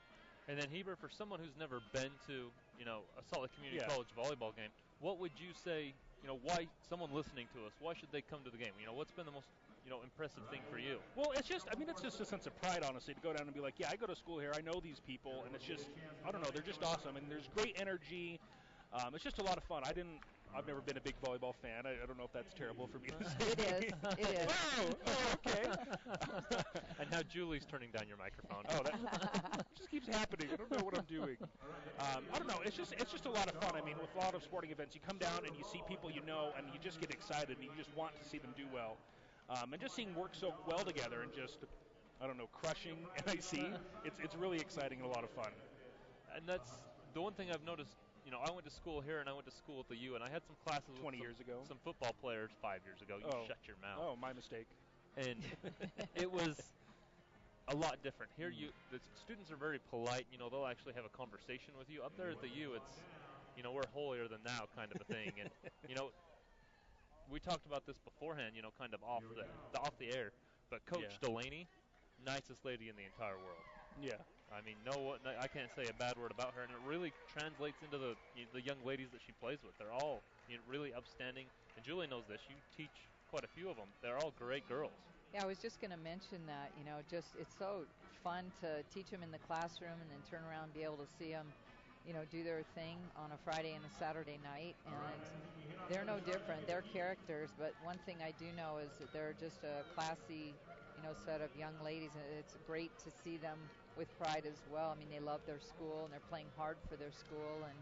Speaker 1: And then Heber, for someone who's never been to, you know, a Salt Lake Community College volleyball game, what would you say, you know, why someone listening to us, why should they come to the game? You know, what's been the most, you know, impressive thing for you?
Speaker 2: Well, it's just a sense of pride, honestly, to go down and be like, yeah, I go to school here, I know these people, and it's just, I don't know, they're just awesome, and there's great energy. It's just a lot of fun. I didn't I've never been a big volleyball fan. I don't know if that's terrible for me to say.
Speaker 3: It is. It is.
Speaker 2: Oh, okay.
Speaker 1: And now Julie's turning down your microphone.
Speaker 2: Oh, that just keeps happening. I don't know what I'm doing. I don't know. It's just a lot of fun. I mean, with a lot of sporting events, you come down and you see people you know, and you just get excited, and you just want to see them do well. And just seeing work so well together and just, I don't know, crushing NIC, it's really exciting and a lot of fun.
Speaker 1: And that's the one thing I've noticed. You know, I went to school here and I went to school at the U, and I had some classes with
Speaker 2: 20 years ago.
Speaker 1: Some football players 5 years ago. You shut your mouth.
Speaker 2: Oh, my mistake.
Speaker 1: And it was a lot different. Here, the students are very polite. You know, they'll actually have a conversation with you. Up there at the U, it's, you know, we're holier than thou kind of a thing. And you know, we talked about this beforehand. You know, kind of off the air. But Coach Delaney, nicest lady in the entire world.
Speaker 2: Yeah.
Speaker 1: I mean, I can't say a bad word about her, and it really translates into the young ladies that she plays with. They're all really upstanding, and Julie knows this. You teach quite a few of them. They're all great girls.
Speaker 3: Yeah, I was just going to mention that. You know, just it's so fun to teach them in the classroom and then turn around and be able to see them, you know, do their thing on a Friday and a Saturday night, and they're no different. They're characters, but one thing I do know is that they're just a classy, you know, set of young ladies, and it's great to see them with pride as well. I mean, they love their school, and they're playing hard for their school, and,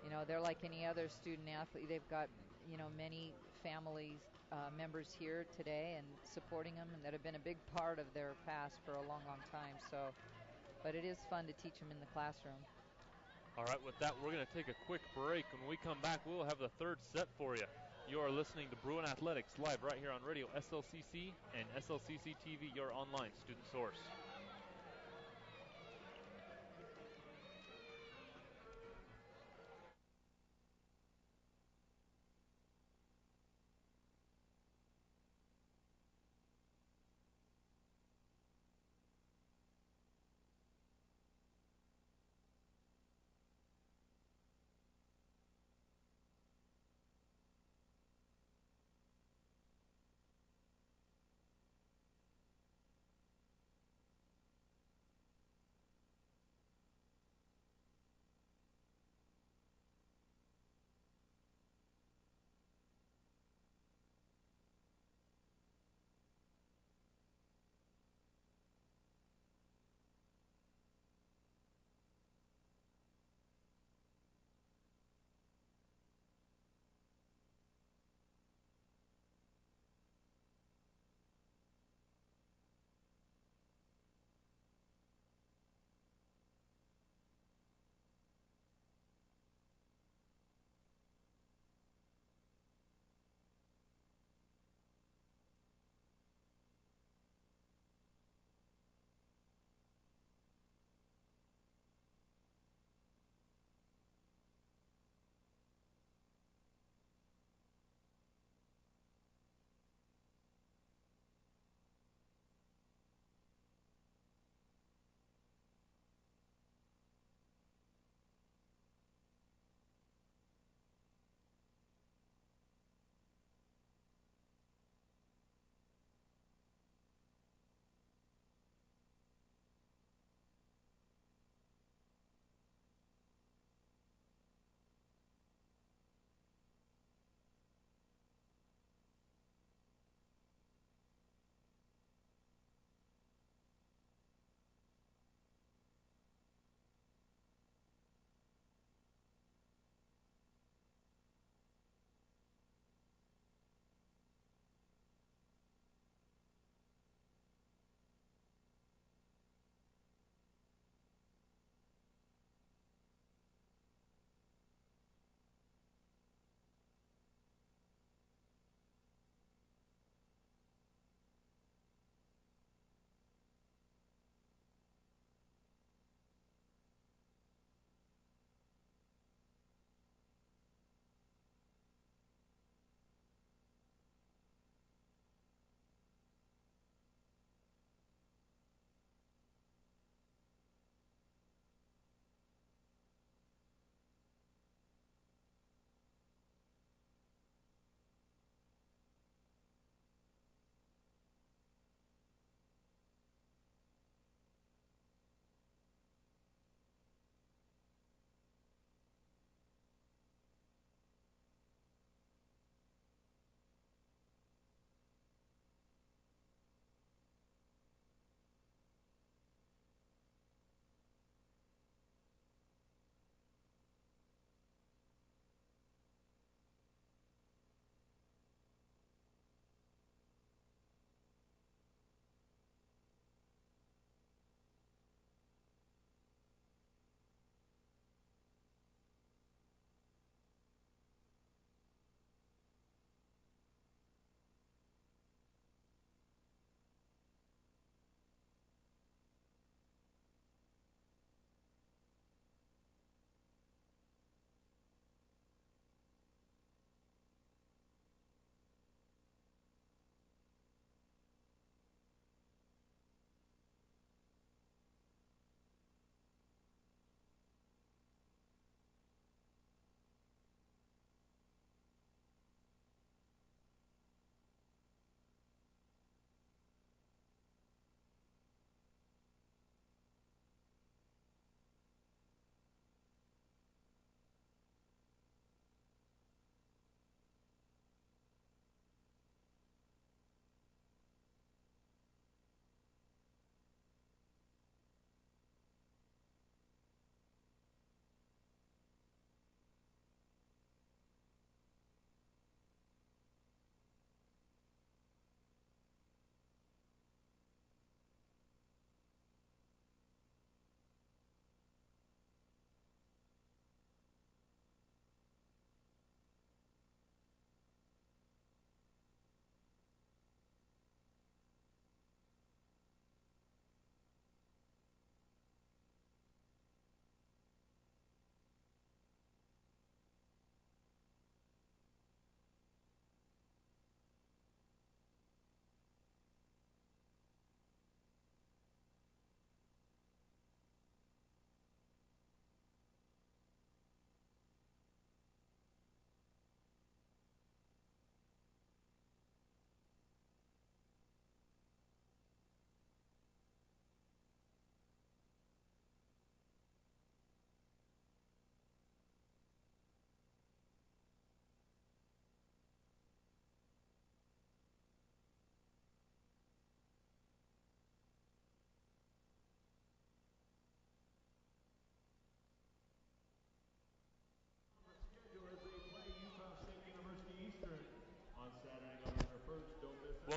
Speaker 3: you know, they're like any other student athlete. They've got, you know, many family members here today and supporting them, and that have been a big part of their past for a long, long time. So, but it is fun to teach them in the classroom.
Speaker 1: All right, with that, we're going to take a quick break. When we come back, we'll have the third set for you. You are listening to Bruin Athletics live right here on radio SLCC and SLCC TV, your online student source.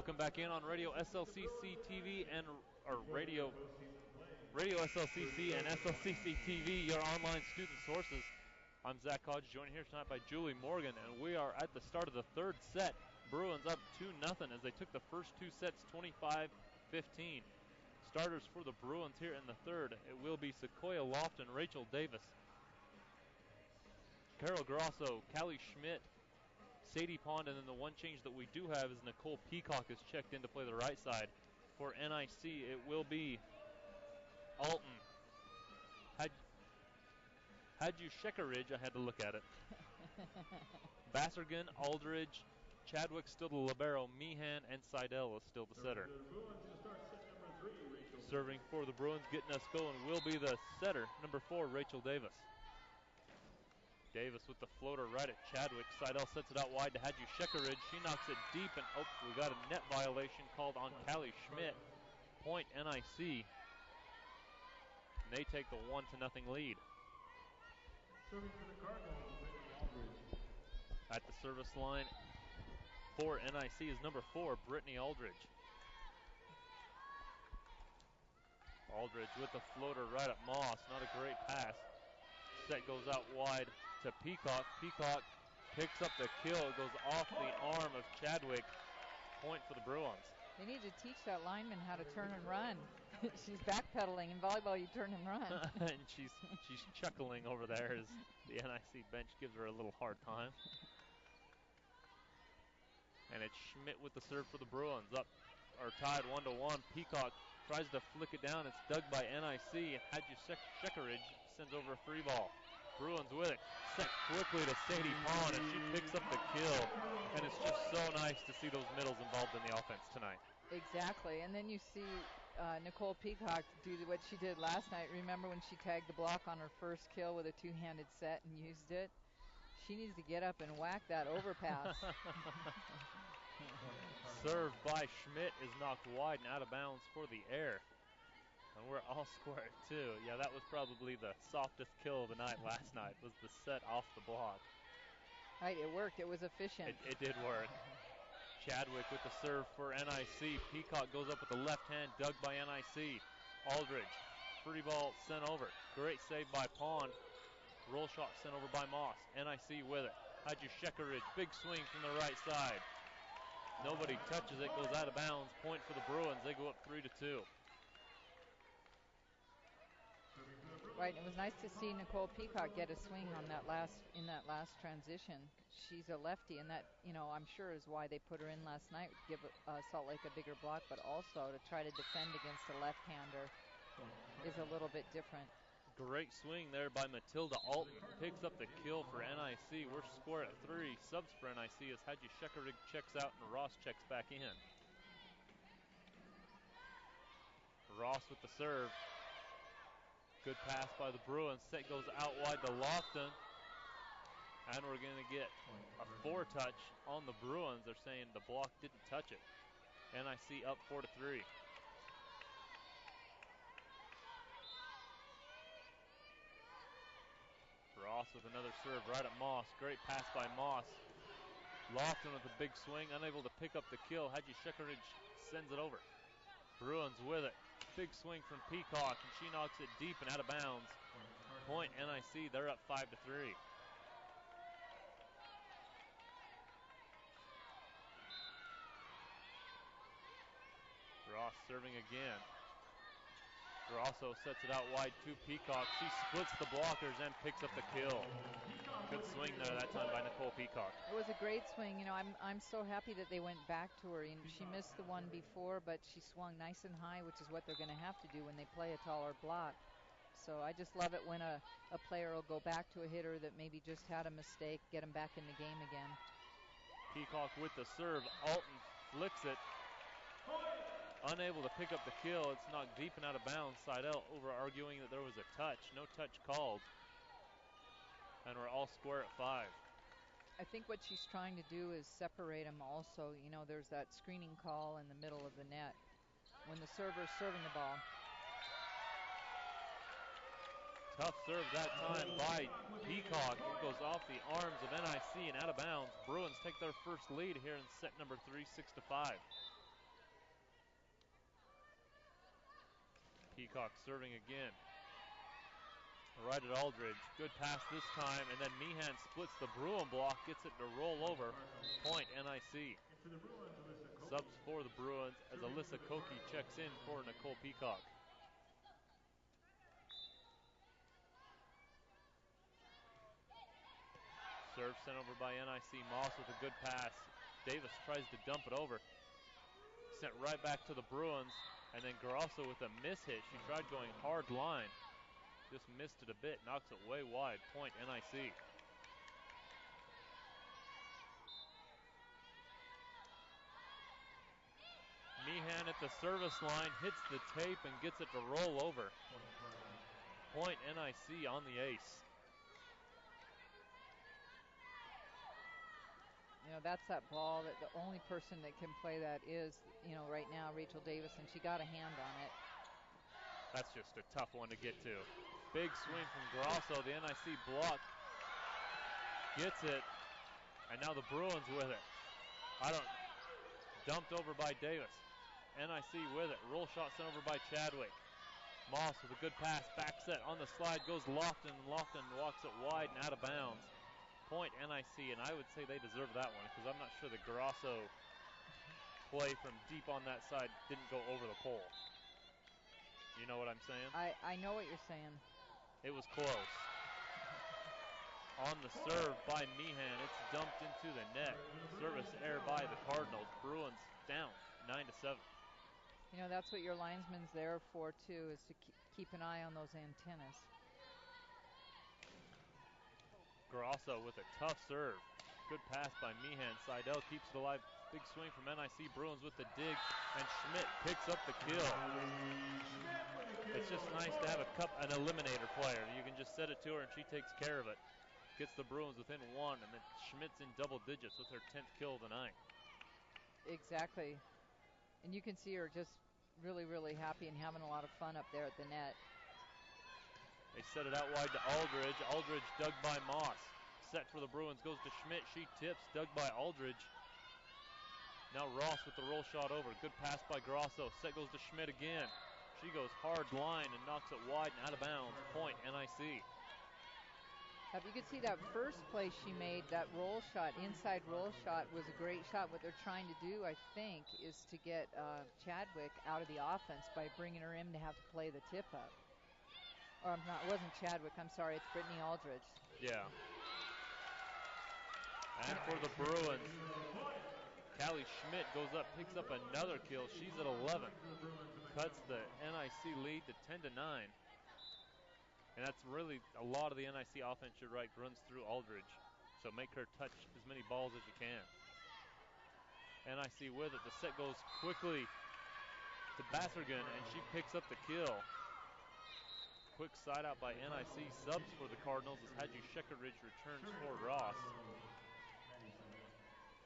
Speaker 1: Welcome back in on Radio SLCC TV and or Radio SLCC and SLCC TV, your online student sources. I'm Zach Hodge, joined here tonight by Julie Morgan, and we are at the start of the third set. Bruins up 2-0 as they took the first two sets 25-15. Starters for the Bruins here in the third, it will be Sequoia Lofton, Rachel Davis, Carol Grosso, Callie Schmidt, Sadie Pond, and then the one change that we do have is Nicole Peacock is checked in to play the right side. For NIC, it will be Alton, Hadju Shekaridge, I had to look at it. Bassergan, Aldridge, Chadwick still the libero, Meehan, and Seidel is still the setter. Serving for the Bruins, getting us going, will be the setter, number 4, Rachel Davis. Davis with the floater right at Chadwick. Seidel sets it out wide to Hadju Shekaridge. She knocks it deep, and we got a net violation called on Callie Schmidt. Point NIC. And they take the 1-0 lead.
Speaker 4: Serving for the Cardinals, Brittany Aldridge.
Speaker 1: At the service line for NIC is number 4, Brittany Aldridge. Aldridge with the floater right at Moss. Not a great pass. Set goes out wide to Peacock. Peacock picks up the kill. It goes off the arm of Chadwick. Point for the Bruins.
Speaker 3: They need to teach that lineman how to turn and run. She's backpedaling. In volleyball, you turn and run.
Speaker 1: And she's chuckling over there as the NIC bench gives her a little hard time. And it's Schmidt with the serve for the Bruins. Up or tied 1-1. Peacock tries to flick it down. It's dug by NIC. Hadju Shekaridge sends over a free ball. Bruins with it. Set quickly to Sadie Pond, and she picks up the kill. And it's just so nice to see those middles involved in the offense tonight.
Speaker 3: Exactly. And then you see Nicole Peacock do what she did last night. Remember when she tagged the block on her first kill with a two-handed set and used it? She needs to get up and whack that overpass.
Speaker 1: Serve by Schmidt is knocked wide and out of bounds for the air. And we're all square at 2. Yeah, that was probably the softest kill of the night last night, was the set off the block.
Speaker 3: Right, it worked. It was efficient.
Speaker 1: It did work. Chadwick with the serve for NIC. Peacock goes up with the left hand, dug by NIC. Aldridge, free ball sent over. Great save by Pond. Roll shot sent over by Moss. NIC with it. Hadju Shekaridge, big swing from the right side. Nobody touches it, goes out of bounds. Point for the Bruins. They go up 3-2.
Speaker 3: Right, it was nice to see Nicole Peacock get a swing on that last transition. She's a lefty, and that, I'm sure is why they put her in last night, give Salt Lake a bigger block, but also to try to defend against a left-hander is a little bit different.
Speaker 1: Great swing there by Matilda Alton. Picks up the kill for NIC. We're square at 3. Subs for NIC as Hadju Shekaridge checks out and Ross checks back in. Ross with the serve. Good pass by the Bruins. Set goes out wide to Lofton. And we're going to get a foretouch on the Bruins. They're saying the block didn't touch it. NIC up 4-3. Ross with another serve right at Moss. Great pass by Moss. Lofton with a big swing, unable to pick up the kill. Hadju Shekaridge sends it over. Bruins with it. Big swing from Peacock, and she knocks it deep and out of bounds. Point NIC, they're up 5-3. Ross serving again. Grosso sets it out wide to Peacock. She splits the blockers and picks up the kill. Good swing there that time by Nicole Peacock.
Speaker 3: It was a great swing. I'm so happy that they went back to her. She missed the one before, but she swung nice and high, which is what they're going to have to do when they play a taller block. So I just love it when a player will go back to a hitter that maybe just had a mistake, get him back in the game again.
Speaker 1: Peacock with the serve. Alton flicks it. Unable to pick up the kill. It's knocked deep and out of bounds. Seidel over arguing that there was a touch. No touch called. And we're all square at 5.
Speaker 3: I think what she's trying to do is separate them also. There's that screening call in the middle of the net when the server's serving the ball.
Speaker 1: Tough serve that time by Peacock. It goes off the arms of NIC and out of bounds. Bruins take their first lead here in set number 3, 6-5. Peacock serving again. Right at Aldridge. Good pass this time, and then Meehan splits the Bruin block, gets it to roll over. Point NIC. Subs for the Bruins as Alyssa Koki checks in for Nicole Peacock. Serve sent over by NIC. Moss with a good pass. Davis tries to dump it over. Sent right back to the Bruins, and then Grosso with a miss hit. She tried going hard line. Just missed it a bit, knocks it way wide. Point NIC. Meehan at the service line, hits the tape and gets it to roll over. Point NIC on the ace.
Speaker 3: You know, that's that ball that the only person that can play that is, you know, right now, Rachel Davis, and she got a hand on it.
Speaker 1: That's just a tough one to get to. Big swing from Grosso. The NIC block gets it, and now the Bruins with it. Dumped over by Davis. NIC with it. Roll shot sent over by Chadwick. Moss with a good pass. Back set on the slide goes Lofton. Lofton walks it wide and out of bounds. Point NIC, and I would say they deserve that one because I'm not sure the Grosso play from deep on that side didn't go over the pole. You know what I'm saying?
Speaker 3: I know what you're saying.
Speaker 1: It was close. On the serve by Meehan, it's dumped into the net. Service error by the Cardinals. Bruins down 9-7.
Speaker 3: You know, that's what your linesman's there for too, is to keep an eye on those antennas.
Speaker 1: Grosso with a tough serve. Good pass by Meehan. Seidel keeps it alive. Big swing from NIC. Bruins with the dig, and Schmidt picks up the kill. It's just nice to have an eliminator player. You can just set it to her and she takes care of it. Gets the Bruins within one, and then Schmidt's in double digits with her 10th kill of the night.
Speaker 3: Exactly. And you can see her just really, really happy and having a lot of fun up there at the net.
Speaker 1: They set it out wide to Aldridge. Aldridge dug by Moss. Set for the Bruins, goes to Schmidt. She tips, dug by Aldridge. Now Ross with the roll shot over. Good pass by Grosso. Set goes to Schmidt again. She goes hard line and knocks it wide and out of bounds. Point NIC.
Speaker 3: You can see that first play she made, that roll shot, inside roll shot, was a great shot. What they're trying to do, I think, is to get Chadwick out of the offense by bringing her in to have to play the tip up. Or it wasn't Chadwick, I'm sorry, it's Brittany Aldridge.
Speaker 1: Yeah. And for the Bruins, Callie Schmidt goes up, picks up another kill. She's at 11. Cuts the NIC lead to 10-9. And that's really a lot of the NIC offense, you're right, runs through Aldridge. So make her touch as many balls as you can. NIC with it. The set goes quickly to Bassergan, and she picks up the kill. Quick side out by NIC. Subs for the Cardinals as Hadji Shekaridge returns for Ross.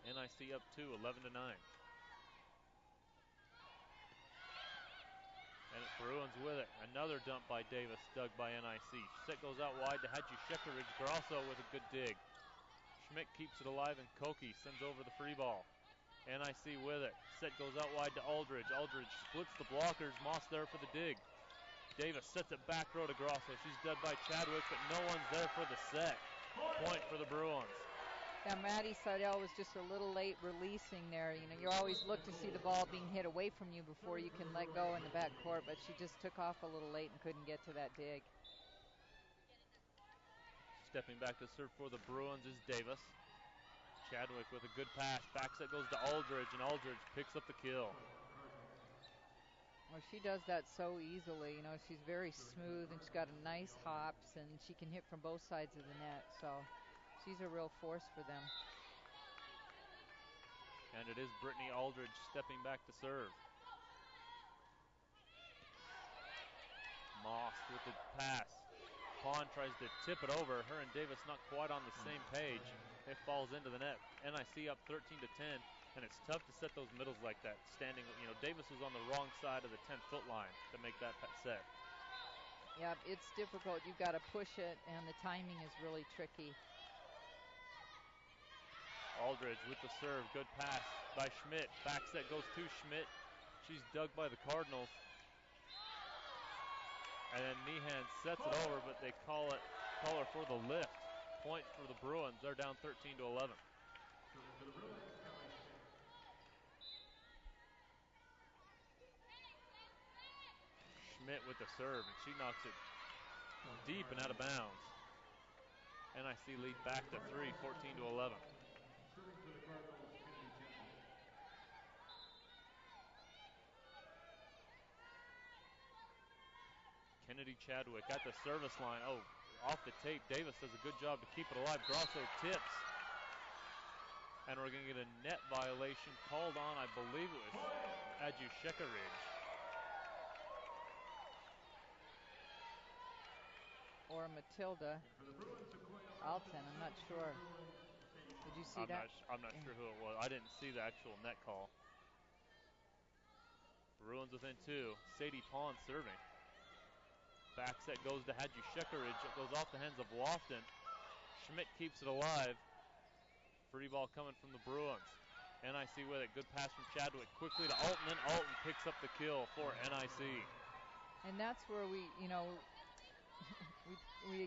Speaker 1: NIC up 2, 11-9. And Bruins with it. Another dump by Davis, dug by NIC. Set goes out wide to Hadji Shekaridge. Grosso with a good dig. Schmidt keeps it alive, and Koki sends over the free ball. NIC with it. Set goes out wide to Aldridge. Aldridge splits the blockers. Moss there for the dig. Davis sets it back row to Grosso. She's dug by Chadwick, but no one's there for the set. Point for the Bruins.
Speaker 3: Now, Maddie Seidel was just a little late releasing there. You know, you always look to see the ball being hit away from you before you can let go in the back court, but she just took off a little late and couldn't get to that dig.
Speaker 1: Stepping back to serve for the Bruins is Davis. Chadwick with a good pass. Back set goes to Aldridge, and Aldridge picks up the kill.
Speaker 3: Well, she does that so easily. You know, she's very smooth, and she's got a nice hops, and she can hit from both sides of the net. So she's a real force for them.
Speaker 1: And it is Brittany Aldridge stepping back to serve. Moss with the pass. Pond tries to tip it over. Her and Davis not quite on the same page. It falls into the net. NIC up 13-10, and it's tough to set those middles like that. Standing, you know, Davis was on the wrong side of the 10-foot line to make that set.
Speaker 3: Yeah, it's difficult. You've got to push it, and the timing is really tricky.
Speaker 1: Aldridge with the serve. Good pass by Schmidt. Back set goes to Schmidt. She's dug by the Cardinals. And then Meehan sets it over, but they call her for the lift. Point for the Bruins. They're down 13-11. Schmidt with the serve, and she knocks it deep and out of bounds. NIC lead back to 3, 14-11. Kennedy Chadwick at the service line. Oh, off the tape. Davis does a good job to keep it alive. Grosso tips. And we're going to get a net violation called on, I believe it was Adjushekaridge.
Speaker 3: Or Matilda Alton, I'm not sure. Did you see that?
Speaker 1: I'm not sure who it was. I didn't see the actual net call. Bruins within 2. Sadie Pond serving. Back set goes to Adjushekaridge. It goes off the hands of Lofton. Schmidt keeps it alive. Free ball coming from the Bruins. NIC with it. Good pass from Chadwick. Quickly to Alton, and Alton picks up the kill for NIC.
Speaker 3: And that's where we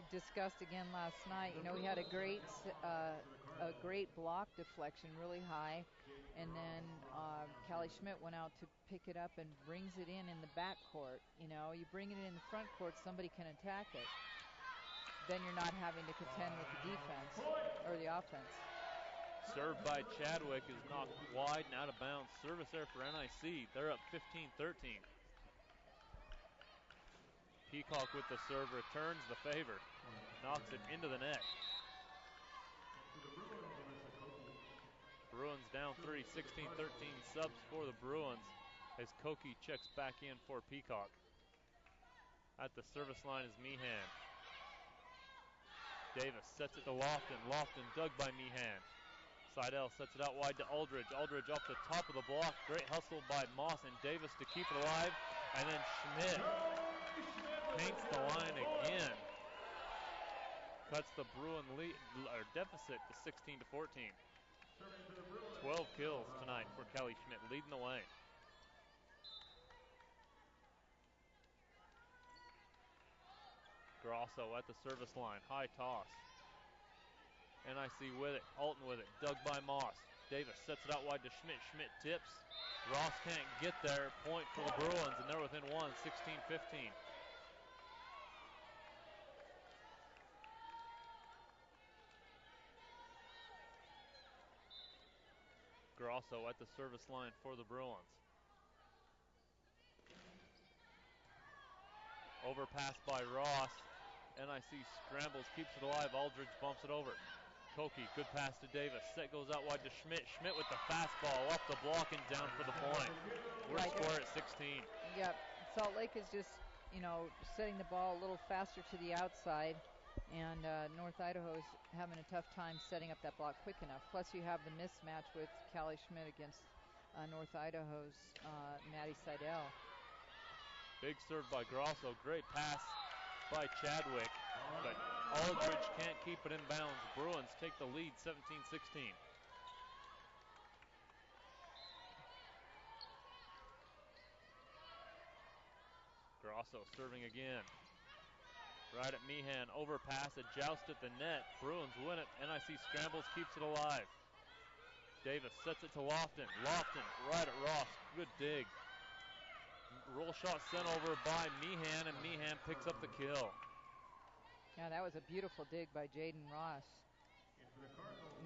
Speaker 3: discussed again last night. We had a great block deflection, really high, and then Callie Schmidt went out to pick it up and brings it in the backcourt. You bring it in the front court, somebody can attack it. Then you're not having to contend with the defense or the offense.
Speaker 1: Served by Chadwick is knocked wide and out of bounds. Service there for NIC. They're up 15-13. Peacock with the serve returns the favor. Knocks it into the net. Bruins down 3, 16-13 subs for the Bruins as Koki checks back in for Peacock. At the service line is Meehan. Davis sets it to Lofton. Lofton dug by Meehan. Seidel sets it out wide to Aldridge. Aldridge off the top of the block. Great hustle by Moss and Davis to keep it alive. And then Schmidt paints the line again. Cuts the Bruin deficit to 16-14. 12 kills tonight for Kelly Schmidt, leading the way. Grosso at the service line. High toss. NIC with it. Alton with it. Dug by Moss. Davis sets it out wide to Schmidt. Schmidt tips. Ross can't get there. Point for the Bruins, and they're within 1, 16-15. Grosso at the service line for the Bruins. Overpass by Ross. NIC scrambles, keeps it alive. Aldridge bumps it over. Koki, good pass to Davis. Set goes out wide to Schmidt. Schmidt with the fastball off the block and down for the point. We're score at 16.
Speaker 3: Yep. Salt Lake is just, setting the ball a little faster to the outside, and North Idaho is having a tough time setting up that block quick enough. Plus, you have the mismatch with Callie Schmidt against North Idaho's Maddie Seidel.
Speaker 1: Big serve by Grosso. Great pass by Chadwick, but Aldridge can't keep it in bounds. Bruins take the lead 17-16. Grosso serving again. Right at Meehan. Overpass, a joust at the net. Bruins win it. NIC scrambles, keeps it alive. Davis sets it to Lofton. Lofton right at Ross. Good dig. Roll shot sent over by Meehan, and Meehan picks up the kill.
Speaker 3: Yeah, that was a beautiful dig by Jaden Ross.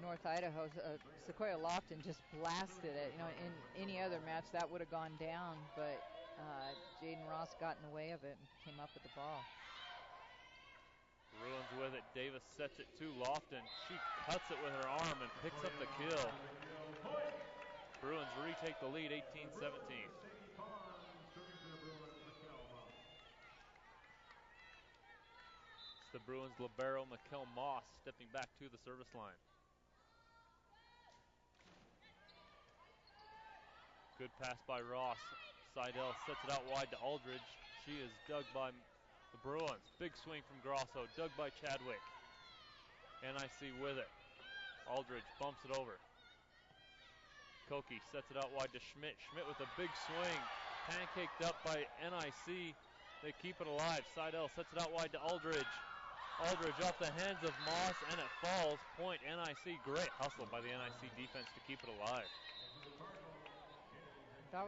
Speaker 3: North Idaho's Sequoia Lofton just blasted it. In any other match that would have gone down, but Jaden Ross got in the way of it and came up with the ball.
Speaker 1: Bruins with it. Davis sets it to Lofton. She cuts it with her arm and picks up the kill. Bruins retake the lead 18-17. It's the Bruins libero, Mikkel Moss, stepping back to the service line. Good pass by Ross. Seidel sets it out wide to Aldridge. She is dug by the Bruins. Big swing from Grosso, dug by Chadwick. NIC with it. Aldridge bumps it over. Koki sets it out wide to Schmidt. Schmidt with a big swing. Pancaked up by NIC They keep it alive. Seidel sets it out wide to Aldridge. Aldridge off the hands of Moss, and it falls. Point NIC. Great hustle by the NIC defense to keep it alive.
Speaker 3: That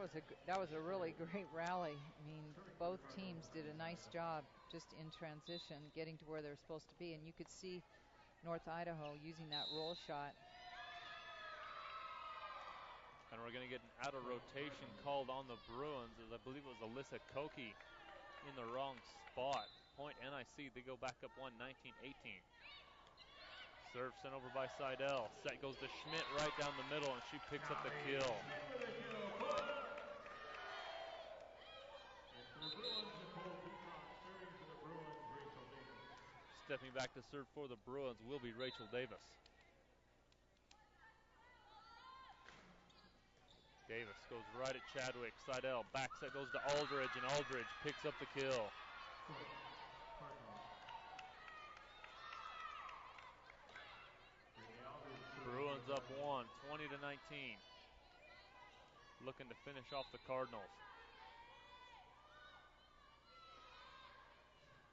Speaker 3: was a really great rally. I mean, both teams did a nice job just in transition, getting to where they're supposed to be, and you could see North Idaho using that roll shot.
Speaker 1: And we're going to get an out of rotation called on the Bruins, as I believe it was Alyssa Koki in the wrong spot. Point NIC, they go back up 19-18. Serve sent over by Seidel. Set goes to Schmidt right down the middle, and she picks up the kill. Stepping back to serve for the Bruins will be Rachel Davis. Davis goes right at Chadwick. Seidel back set goes to Aldridge, and Aldridge picks up the kill. Bruins up 1, 20-19. Looking to finish off the Cardinals.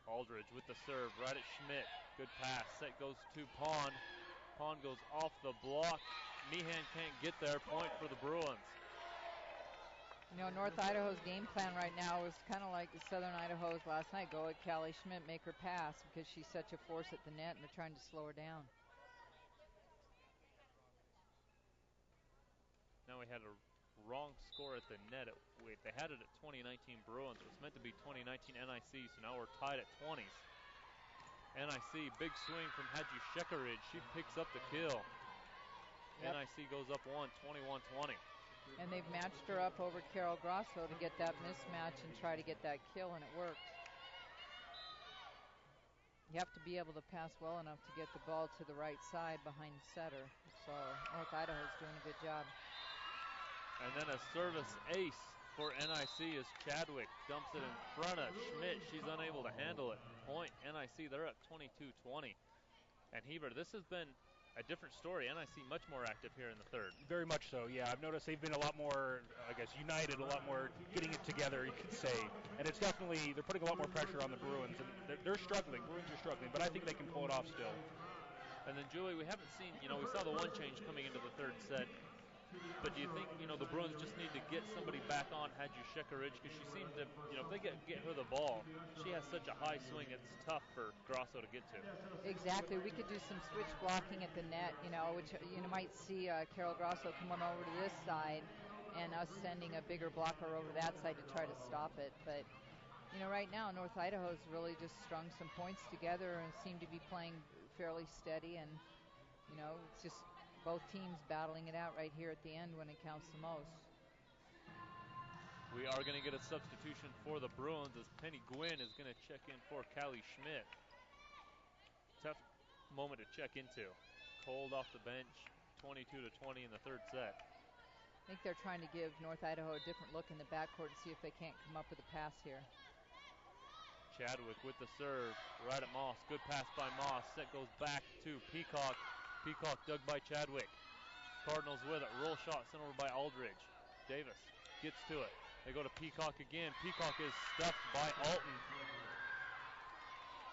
Speaker 1: Aldridge with the serve, right at Schmidt. Good pass. Set goes to Pond. Pond goes off the block. Meehan can't get there. Point for the Bruins.
Speaker 3: You know, North Idaho's game plan right now is kind of like Southern Idaho's last night. Go at Callie Schmidt, make her pass, because she's such a force at the net, and they're trying to slow her down.
Speaker 1: Now we had a wrong score at the net. They had it at 2019 Bruins. It was meant to be 2019 NIC, so now we're tied at 20s. NIC, big swing from Hadji Shekaridge. She picks up the kill. Yep. NIC goes up 1, 21-20.
Speaker 3: And they've matched her up over Carol Grosso to get that mismatch and try to get that kill, and it worked. You have to be able to pass well enough to get the ball to the right side behind setter. So North Idaho's doing a good job.
Speaker 1: And then a service ace for NIC as Chadwick dumps it in front of Schmidt. She's unable to handle it. Point NIC, they're up 22-20. And Heber, this has been a different story. NIC much more active here in the third.
Speaker 2: Very much so, yeah. I've noticed they've been a lot more, I guess, united, a lot more getting it together, you could say. And it's definitely, they're putting a lot more pressure on the Bruins. And they're struggling. Bruins are struggling, but I think they can pull it off still.
Speaker 1: And then, Julie, we haven't seen, we saw the one change coming into the third set. But do you think, the Bruins just need to get somebody back on Hadji Shekaridge? Because she seems to, if they get her the ball, she has such a high swing, it's tough for Grosso to get to.
Speaker 3: Exactly. We could do some switch blocking at the net, which you might see Carol Grosso come on over to this side and us sending a bigger blocker over that side to try to stop it. But, right now, North Idaho's really just strung some points together and seem to be playing fairly steady. And, it's just both teams battling it out right here at the end when it counts the most.
Speaker 1: We are going to get a substitution for the Bruins as Penny Gwynn is going to check in for Callie Schmidt. Tough moment to check into. Cold off the bench, 22-20 in the third set.
Speaker 3: I think they're trying to give North Idaho a different look in the backcourt and see if they can't come up with a pass here.
Speaker 1: Chadwick with the serve, right at Moss. Good pass by Moss. Set goes back to Peacock. Peacock dug by Chadwick. Cardinals with it. Roll shot sent over by Aldridge. Davis gets to it. They go to Peacock again. Peacock is stuffed by Alton.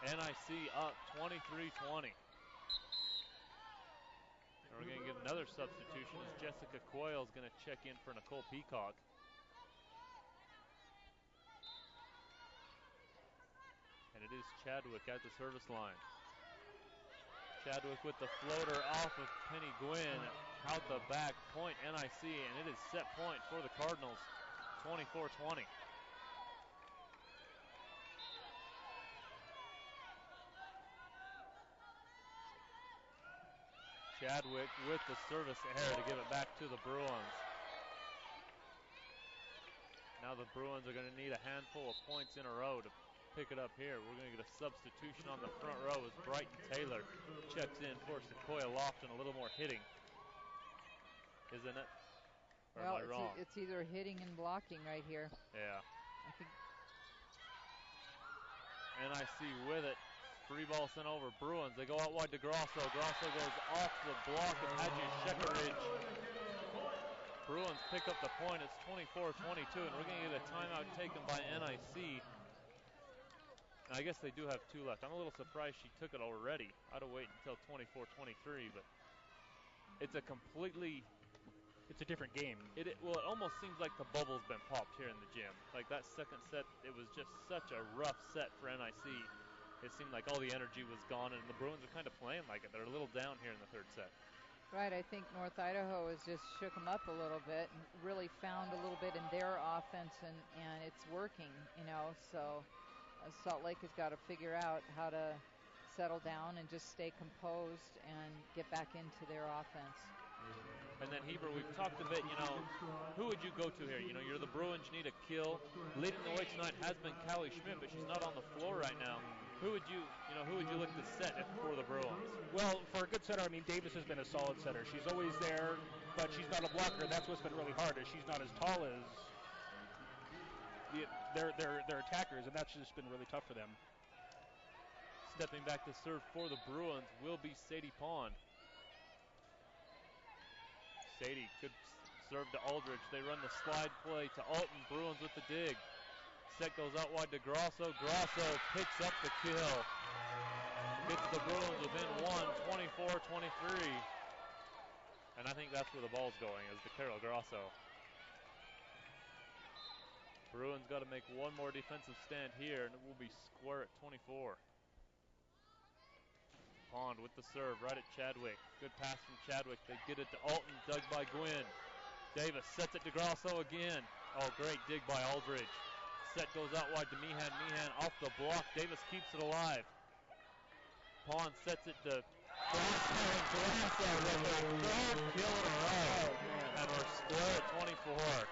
Speaker 1: NIC up 23-20. And we're going to get another substitution as Jessica Coyle is going to check in for Nicole Peacock. And it is Chadwick at the service line. Chadwick with the floater off of Penny Gwynn, out the back, point NIC, and it is set point for the Cardinals, 24-20. Chadwick with the service error to give it back to the Bruins. Now the Bruins are going to need a handful of points in a row to pick it up here. We're going to get a substitution on the front row as Brighton Taylor checks in for Sequoia Lofton. A little more hitting, isn't it? Or am I wrong?
Speaker 3: It's either hitting and blocking right here.
Speaker 1: Yeah.
Speaker 3: I think.
Speaker 1: NIC with it. Free ball sent over. Bruins. They go out wide to Grosso. Grosso goes off the block of Hadji Shekaridge. Bruins pick up the point. It's 24-22, and we're going to get a timeout taken by NIC. I guess they do have 2 left. I'm a little surprised she took it already. I'd have waited until 24-23, but it's a completely...
Speaker 2: It's a different game.
Speaker 1: Well, it almost seems like the bubble's been popped here in the gym. Like that second set, it was just such a rough set for NIC. It seemed like all the energy was gone, and the Bruins are kind of playing like it. They're a little down here in the 3rd set.
Speaker 3: Right, I think North Idaho has just shook them up a little bit and really found a little bit in their offense, and it's working, so Salt Lake has got to figure out how to settle down and just stay composed and get back into their offense.
Speaker 1: And then Heber, we've talked a bit, who would you go to here? You're the Bruins, you need a kill. Leading the way tonight has been Callie Schmidt, but she's not on the floor right now. Who would you look to set for the Bruins?
Speaker 2: Well, for a good setter, Davis has been a solid setter. She's always there, but she's not a blocker. That's what's been really hard, is she's not as tall as their attackers, and that's just been really tough for them.
Speaker 1: Stepping back to serve for the Bruins will be Sadie Pond. Sadie, good serve to Aldridge. They run the slide play to Alton. Bruins with the dig. Set goes out wide to Grosso. Grosso picks up the kill. Gets the Bruins within 24-23. And I think that's where the ball's going, is to Carol Grosso. Bruins got to make one more defensive stand here, and it will be square at 24. Pond with the serve right at Chadwick. Good pass from Chadwick. They get it to Alton, dug by Gwynn. Davis sets it to Grosso again. Oh, great dig by Aldridge. Set goes out wide to Meehan. Meehan off the block. Davis keeps it alive. Pond sets it to Grosso. Grosso with their 3rd kill in a row. And we're square at 24.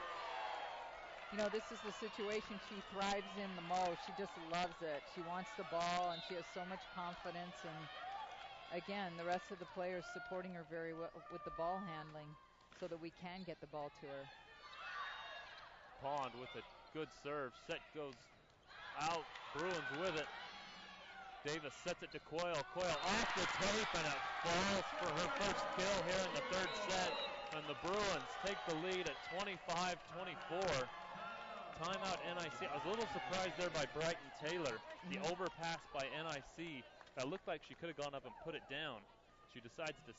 Speaker 3: This is the situation she thrives in the most. She just loves it. She wants the ball, and she has so much confidence. And again, the rest of the players supporting her very well with the ball handling so that we can get the ball to her.
Speaker 1: Pond with a good serve. Set goes out. Bruins with it. Davis sets it to Coyle. Coyle off the tape, and it falls for her first kill here in the 3rd set. And the Bruins take the lead at 25-24. Timeout NIC. I was a little surprised there by Brighton Taylor. The overpass by NIC. That looked like she could have gone up and put it down. She decides to,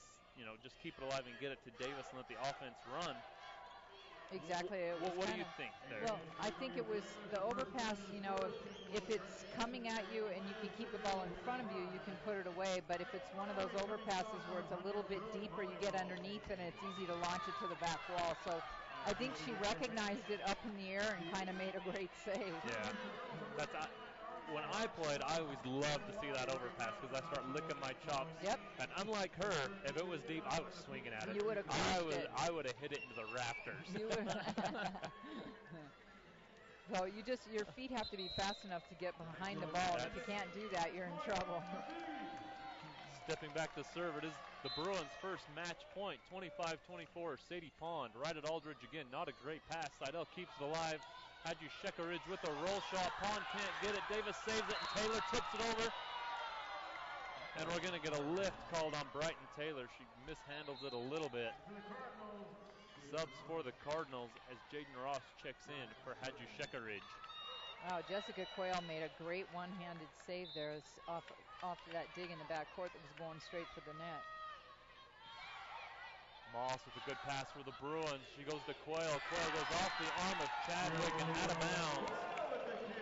Speaker 1: just keep it alive and get it to Davis and let the offense run.
Speaker 3: Exactly.
Speaker 1: What do you think there?
Speaker 3: Well, I think it was the overpass, if it's coming at you and you can keep the ball in front of you, you can put it away. But if it's one of those overpasses where it's a little bit deeper, you get underneath and it's easy to launch it to the back wall. So I think she recognized it up in the air and kind of made a great save.
Speaker 1: Yeah. When I played, I always loved to see that overpass because I start licking my chops.
Speaker 3: Yep.
Speaker 1: And unlike her, if it was deep, I was swinging at it.
Speaker 3: You would have crushed it.
Speaker 1: I would have hit it into the rafters.
Speaker 3: So your feet have to be fast enough to get behind the ball. If you can't do that, you're in trouble.
Speaker 1: Stepping back to serve, it is the Bruins' first match point, 25-24. Sadie Pond right at Aldridge again. Not a great pass. Seidel keeps it alive. Hadju Shekaridge with a roll shot. Pond can't get it. Davis saves it, and Taylor tips it over. And we're going to get a lift called on Brighton Taylor. She mishandles it a little bit. Subs for the Cardinals as Jaden Ross checks in for Hadju Shekaridge.
Speaker 3: Wow, Jessica Quayle made a great one-handed save there off of that dig in the backcourt that was going straight for the net.
Speaker 1: Moss with a good pass for the Bruins. She goes to Quayle. Quayle goes off the arm of Chadwick and out of bounds.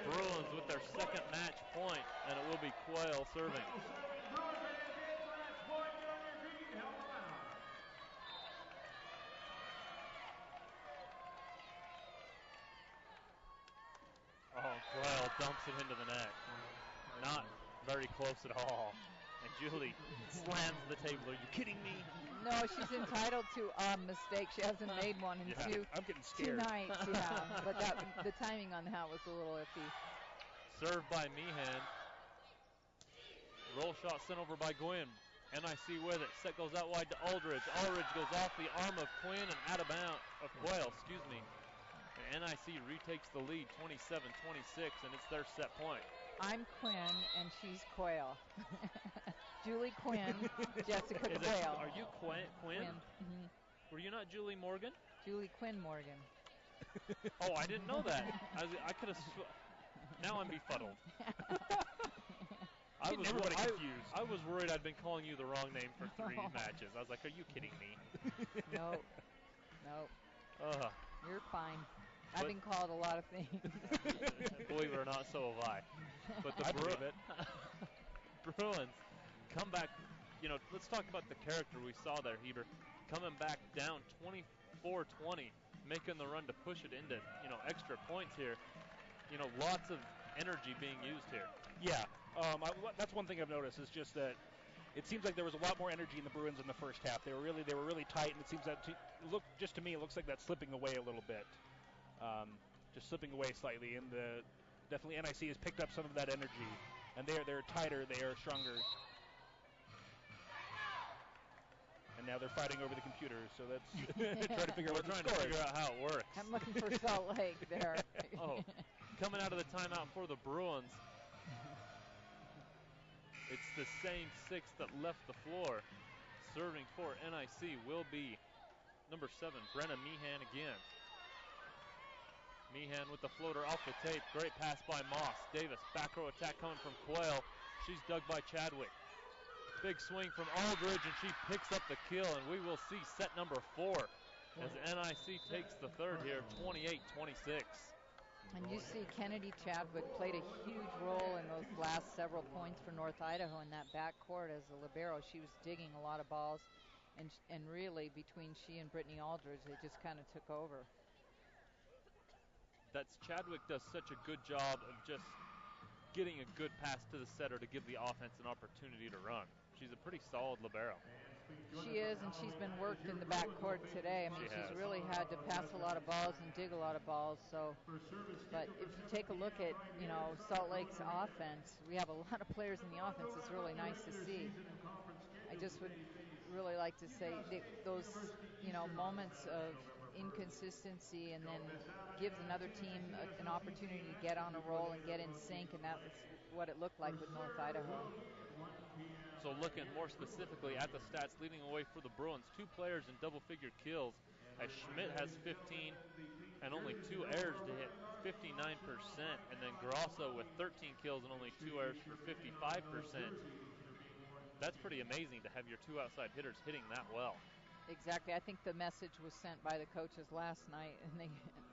Speaker 1: Bruins with their 2nd match point, and it will be Quayle serving. Oh, Quayle dumps it into the net. Not very close at all. And Julie slams the table. Are you kidding me?
Speaker 3: No, she's entitled to a mistake. She hasn't made one in
Speaker 2: I'm getting scared.
Speaker 3: 2 nights. But the timing on that was a little iffy.
Speaker 1: Served by Meehan. Roll shot sent over by Gwynn. NIC with it. Set goes out wide to Aldridge. Aldridge goes off the arm of Quinn and out of bounds. Of Quayle, excuse me. And NIC retakes the lead, 27-26, and it's their set point.
Speaker 3: I'm Quinn, and she's Quayle. Julie Quinn, Jessica Quayle.
Speaker 1: Are you Quinn?
Speaker 3: Mm-hmm.
Speaker 1: Were you not Julie Morgan?
Speaker 3: Julie Quinn Morgan.
Speaker 1: Oh, I didn't know that. I could have. Now I'm befuddled. I was
Speaker 2: everybody confused.
Speaker 1: I was worried I'd been calling you the wrong name for 3 matches. I was like, are you kidding me?
Speaker 3: No. You're fine. I've been called a lot of things.
Speaker 1: Believe it or not, so have I. But the
Speaker 2: I believe it.
Speaker 1: Bruins come back. Let's talk about the character we saw there, Heber. Coming back down 24-20, making the run to push it into, extra points here. Lots of energy being used here.
Speaker 2: Yeah, that's one thing I've noticed is just that it seems like there was a lot more energy in the Bruins in the first half. They were really tight, and it seems that to me it looks like that's slipping away a little bit, just slipping away slightly. And definitely NIC has picked up some of that energy, and they're tighter, they are stronger. And now they're fighting over the computer, so that's trying to figure out
Speaker 1: how it works.
Speaker 3: I'm looking for Salt Lake there.
Speaker 1: Coming out of the timeout for the Bruins, it's the same 6 that left the floor. Serving for NIC will be number 7, Brenna Meehan again. Meehan with the floater off the tape. Great pass by Moss. Davis, back row attack coming from Quayle. She's dug by Chadwick. Big swing from Aldridge, and she picks up the kill, and we will see set number 4 as NIC takes the third here, 28-26.
Speaker 3: And you see Kennedy Chadwick played a huge role in those last several points for North Idaho in that backcourt as a libero. She was digging a lot of balls, and really between she and Brittany Aldridge, they just kind of took over.
Speaker 1: Chadwick does such a good job of just getting a good pass to the setter to give the offense an opportunity to run. She's a pretty solid libero.
Speaker 3: She is, and she's been worked in the backcourt today. I mean, she's really had to pass a lot of balls and dig a lot of balls. So, but if you take a look at, Salt Lake's offense, we have a lot of players in the offense. It's really nice to see. I just would really like to say those, moments of inconsistency and then gives another team an opportunity to get on a roll and get in sync, and that was what it looked like with North Idaho.
Speaker 1: So looking more specifically at the stats leading away for the Bruins, 2 players in double-figure kills, as Schmidt has 15 and only 2 errors to hit 59%, and then Grosso with 13 kills and only 2 errors for 55%. That's pretty amazing to have your 2 outside hitters hitting that well.
Speaker 3: Exactly. I think the message was sent by the coaches last night, and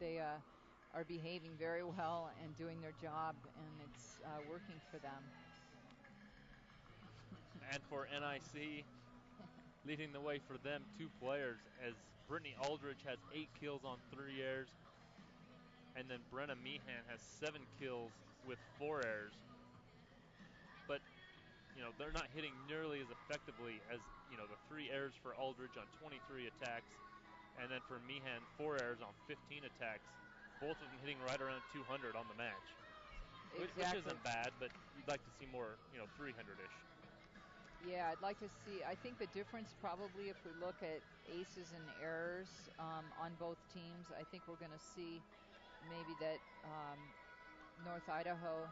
Speaker 3: they are behaving very well and doing their job, and it's working for them.
Speaker 1: And for NIC, leading the way for them, 2 players, as Brittany Aldridge has 8 kills on 3 errors, and then Brenna Meehan has 7 kills with 4 errors. But, they're not hitting nearly as effectively as, the 3 errors for Aldridge on 23 attacks, and then for Meehan, 4 errors on 15 attacks. Both of them hitting right around 200 on the match, which isn't bad, but you'd like to see more, 300-ish.
Speaker 3: Yeah, I'd like to see. I think the difference probably if we look at aces and errors on both teams, I think we're going to see maybe that North Idaho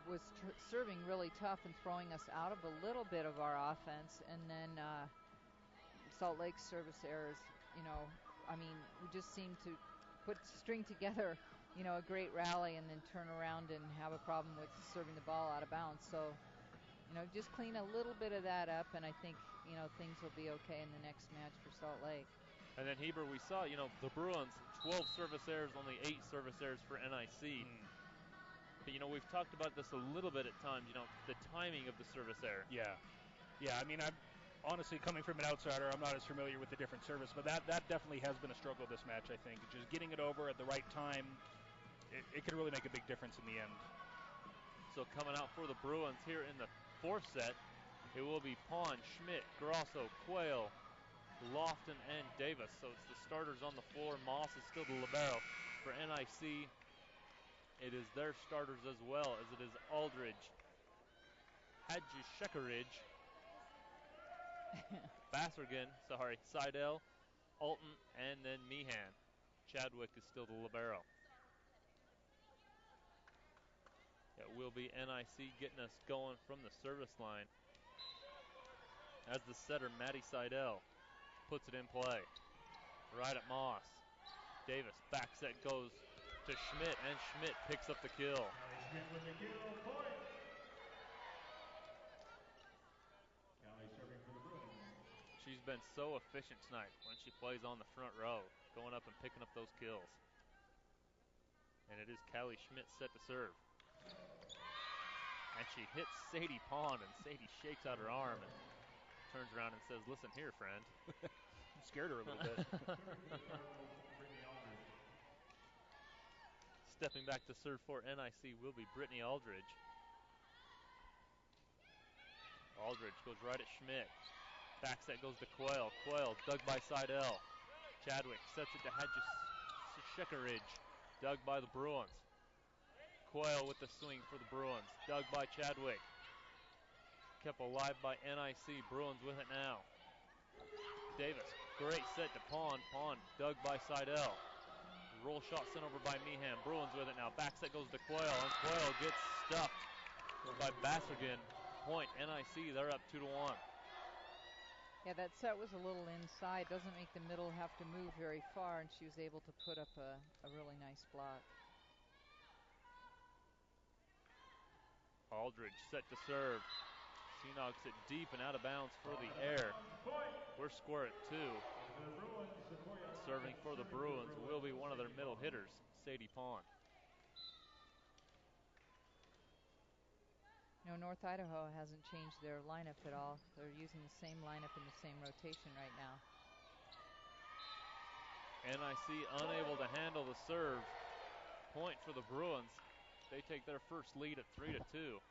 Speaker 3: was serving really tough and throwing us out of a little bit of our offense, and then Salt Lake's service errors, we just seem to string together, a great rally and then turn around and have a problem with serving the ball out of bounds. So, just clean a little bit of that up, and I think, things will be okay in the next match for Salt Lake.
Speaker 1: And then, Heber, we saw, the Bruins, 12 service errors, only 8 service errors for NIC. But, we've talked about this a little bit at times, the timing of the service error.
Speaker 2: Yeah. I mean, I'm honestly, coming from an outsider, I'm not as familiar with the different service, but that definitely has been a struggle this match, I think. Just getting it over at the right time, it can really make a big difference in the end.
Speaker 1: So coming out for the Bruins here in the 4th set, it will be Pond, Schmidt, Grosso, Quayle, Lofton, and Davis. So it's the starters on the floor. Moss is still the libero. For NIC, it is their starters as well, as it is Aldridge, Hadjishekaridge, Seidel, Alton, and then Meehan. Chadwick is still the libero. It will be NIC getting us going from the service line as the setter, Maddie Seidel, puts it in play. Right at Moss. Davis, back set goes to Schmidt, and Schmidt picks up the kill. been so efficient tonight when she plays on the front row, going up and picking up those kills. And it is Callie Schmidt set to serve. And she hits Sadie Pond, and Sadie shakes out her arm and turns around and says, "Listen here, friend."
Speaker 2: Scared her a little bit.
Speaker 1: Stepping back to serve for NIC will be Brittany Aldridge. Aldridge goes right at Schmidt. Back set goes to Quayle. Quayle dug by Seidel. Chadwick sets it to Shekaridge. Dug by the Bruins. Quayle with the swing for the Bruins. Dug by Chadwick. Kept alive by NIC. Bruins with it now. Davis, great set to Pond. Pond dug by Seidel. Roll shot sent over by Meehan. Bruins with it now. Back set goes to Quayle, and Quayle gets stuffed by Bassergan. Point NIC, they're up 2-1.
Speaker 3: Yeah, that set was a little inside. Doesn't make the middle have to move very far, and she was able to put up a really nice block.
Speaker 1: Aldridge set to serve. She knocks it deep and out of bounds for the air. We're square at 2. And serving for the Bruins will be one of their middle hitters, Sadie Pond.
Speaker 3: No, North Idaho hasn't changed their lineup at all. They're using the same lineup in the same rotation right now.
Speaker 1: NIC unable to handle the serve. Point for the Bruins. They take their first lead at 3-2.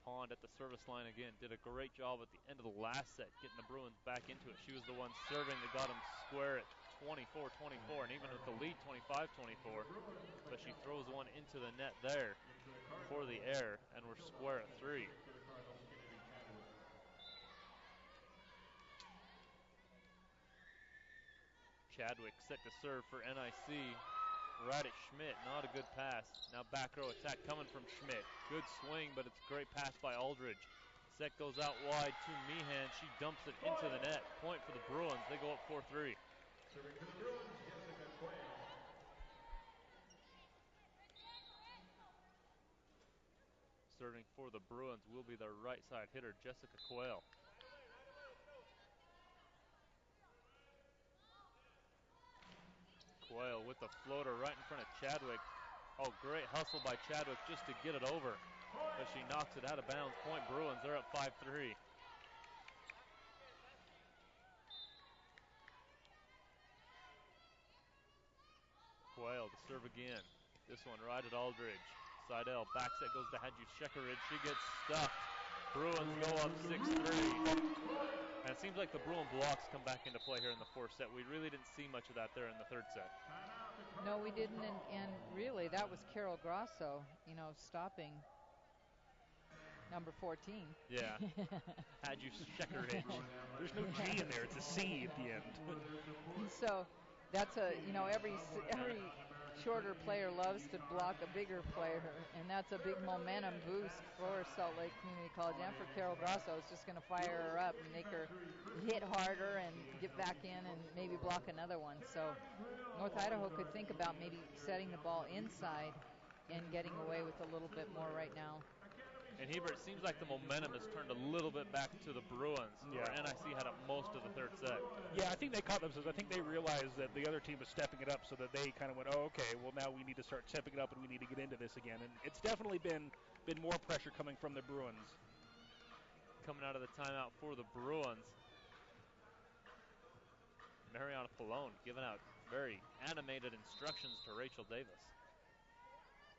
Speaker 1: Pond at the service line again. Did a great job at the end of the last set getting the Bruins back into it. She was the one serving that got them square at 24-24, and even with the lead 25-24. But she throws one into the net there for the air, and we're square at 3. Chadwick set to serve for NIC. Right at Schmidt, not a good pass. Now back row attack coming from Schmidt. Good swing, but it's a great pass by Aldridge. Set goes out wide to Meehan. She dumps it into the net. Point for the Bruins. They go up 4-3. Serving for the Bruins will be their right side hitter, Jessica Quayle. Quayle with the floater right in front of Chadwick. Oh, great hustle by Chadwick just to get it over. But she knocks it out of bounds. Point Bruins, they're up 5-3. Quayle to serve again. This one right at Aldridge. Seidel, back set goes to Shekaridge. She gets stuffed. Bruins go up 6-3. And it seems like the Bruin blocks come back into play here in the fourth set. We really didn't see much of that there in the third set.
Speaker 3: No, we didn't, and really that was Carol Grosso, stopping number 14.
Speaker 1: Yeah. Shekaridge.
Speaker 2: There's no G in there. It's a C at the end.
Speaker 3: So that's every shorter player loves to block a bigger player, and that's a big momentum boost for Salt Lake Community College and for Carol Grosso. It's just going to fire her up and make her hit harder and get back in and maybe block another one. So North Idaho could think about maybe setting the ball inside and getting away with a little bit more right now.
Speaker 1: And Hebert, it seems like the momentum has turned a little bit back to the Bruins, where NIC had up most of the third set.
Speaker 2: Yeah, I think they caught themselves. I think they realized that the other team was stepping it up, so that they kind of went, oh, okay, well, now we need to start stepping it up and we need to get into this again. And it's definitely been more pressure coming from the Bruins.
Speaker 1: Coming out of the timeout for the Bruins, Mariana Pallone giving out very animated instructions to Rachel Davis.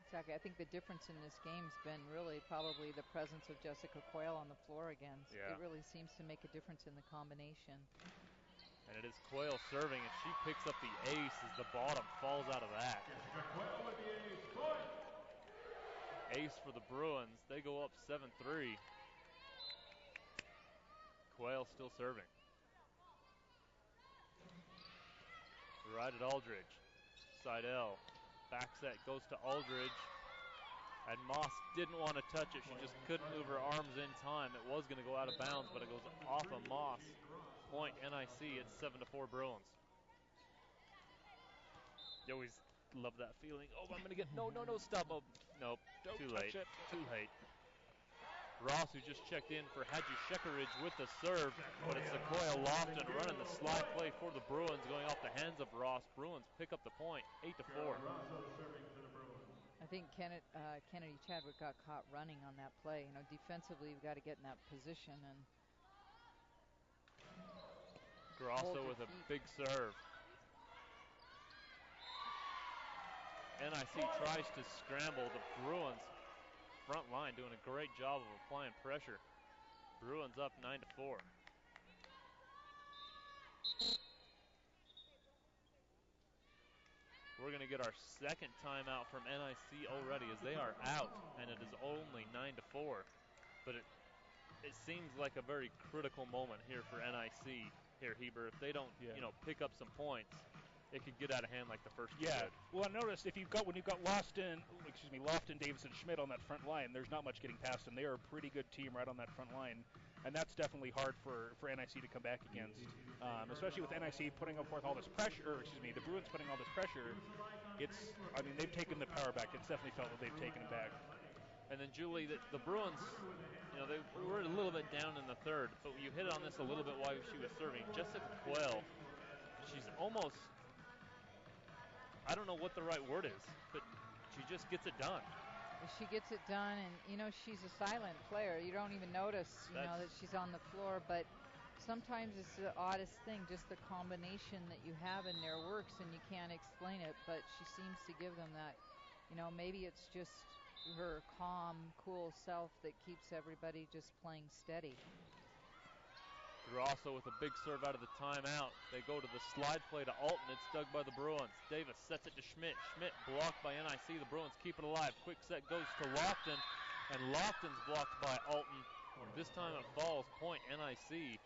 Speaker 3: Exactly. I think the difference in this game has been really probably the presence of Jessica Quayle on the floor again.
Speaker 1: Yeah.
Speaker 3: It really seems to make a difference in the combination.
Speaker 1: And it is Quayle serving, and she picks up the ace as the bottom falls out of that. Ace for the Bruins. They go up 7-3. Quayle still serving. Right at Aldridge. Seidel. Back set goes to Aldridge. And Moss didn't want to touch it. She just couldn't move her arms in time. It was going to go out of bounds, but it goes off of Moss. Point NIC. It's 7-4 Bruins. You always love that feeling. Oh, I'm going to get... No, stop. Oh, nope.
Speaker 2: Don't
Speaker 1: Too
Speaker 2: touch
Speaker 1: late.
Speaker 2: it.
Speaker 1: Too late. Ross, who just checked in for Hadji Shekaridge with the serve, but it's Sequoia Lofton running the slide play for the Bruins, going off the hands of Ross. Bruins pick up the point, 8-4.
Speaker 3: I think Kennedy Chadwick got caught running on that play. You know, defensively, you've got to get in that position and
Speaker 1: Grosso with a big serve. NIC tries to scramble. The Bruins front line doing a great job of applying pressure. Bruins up 9-4. We're going to get our second timeout from NIC already as they are out, and it is only 9-4. But it seems like a very critical moment here for NIC here, Heber. If they don't, pick up some points, it could get out of hand like the first two did.
Speaker 2: Well, notice when you've got Lofton, Davidson, Schmidt on that front line, there's not much getting past them. They are a pretty good team right on that front line, and that's definitely hard for NIC to come back against, especially with NIC putting up forth all this pressure. The Bruins putting all this pressure. They've taken the power back. It's definitely felt that they've taken it back.
Speaker 1: And then Julie, the Bruins, they were a little bit down in the third, but you hit on this a little bit while she was serving. Jessica Quayle, she's almost, I don't know what the right word is, but she just gets it done.
Speaker 3: She gets it done, and she's a silent player. You don't even notice, that she's on the floor, but sometimes it's the oddest thing, just the combination that you have in there works and you can't explain it, but she seems to give them that, maybe it's just her calm, cool self that keeps everybody just playing steady.
Speaker 1: Grosso with a big serve out of the timeout. They go to the slide play to Alton. It's dug by the Bruins. Davis sets it to Schmidt. Schmidt blocked by NIC. The Bruins keep it alive. Quick set goes to Lofton, and Lofton's blocked by Alton. This time it falls, point NIC.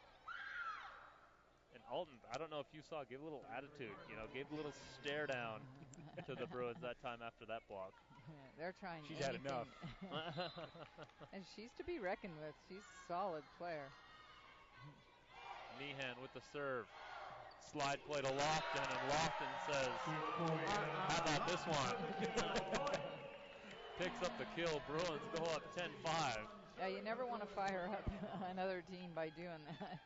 Speaker 1: And Alton, I don't know if you saw, gave a little attitude, gave a little stare down to the Bruins that time after that block.
Speaker 3: They're trying.
Speaker 2: She's had enough.
Speaker 3: And she's to be reckoned with. She's a solid player.
Speaker 1: Meehan with the serve. Slide play to Lofton, and Lofton says, how about this one? Picks up the kill. Bruins go up 10-5.
Speaker 3: Yeah, you never want to fire up another team by doing that.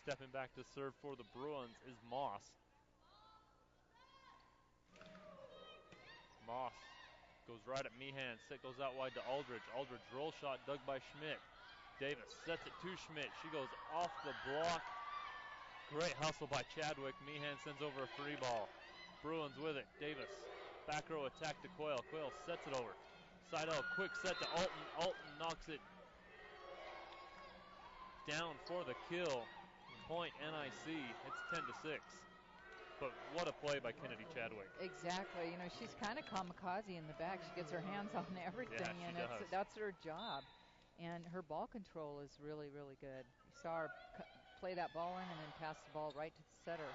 Speaker 1: Stepping back to serve for the Bruins is Moss. Moss goes right at Meehan. Set goes out wide to Aldridge. Aldridge roll shot dug by Schmidt. Davis sets it to Schmidt. She goes off the block. Great hustle by Chadwick. Meehan sends over a free ball. Bruins with it. Davis. Back row attack to Quayle. Quayle sets it over. Seidel, quick set to Alton. Alton knocks it down for the kill. Point NIC. It's 10-6. But what a play by Kennedy Chadwick.
Speaker 3: Exactly. She's kind of kamikaze in the back. She gets her hands on everything,
Speaker 1: yeah,
Speaker 3: and that's her job. And her ball control is really, really good. You saw her play that ball in and then pass the ball right to the setter.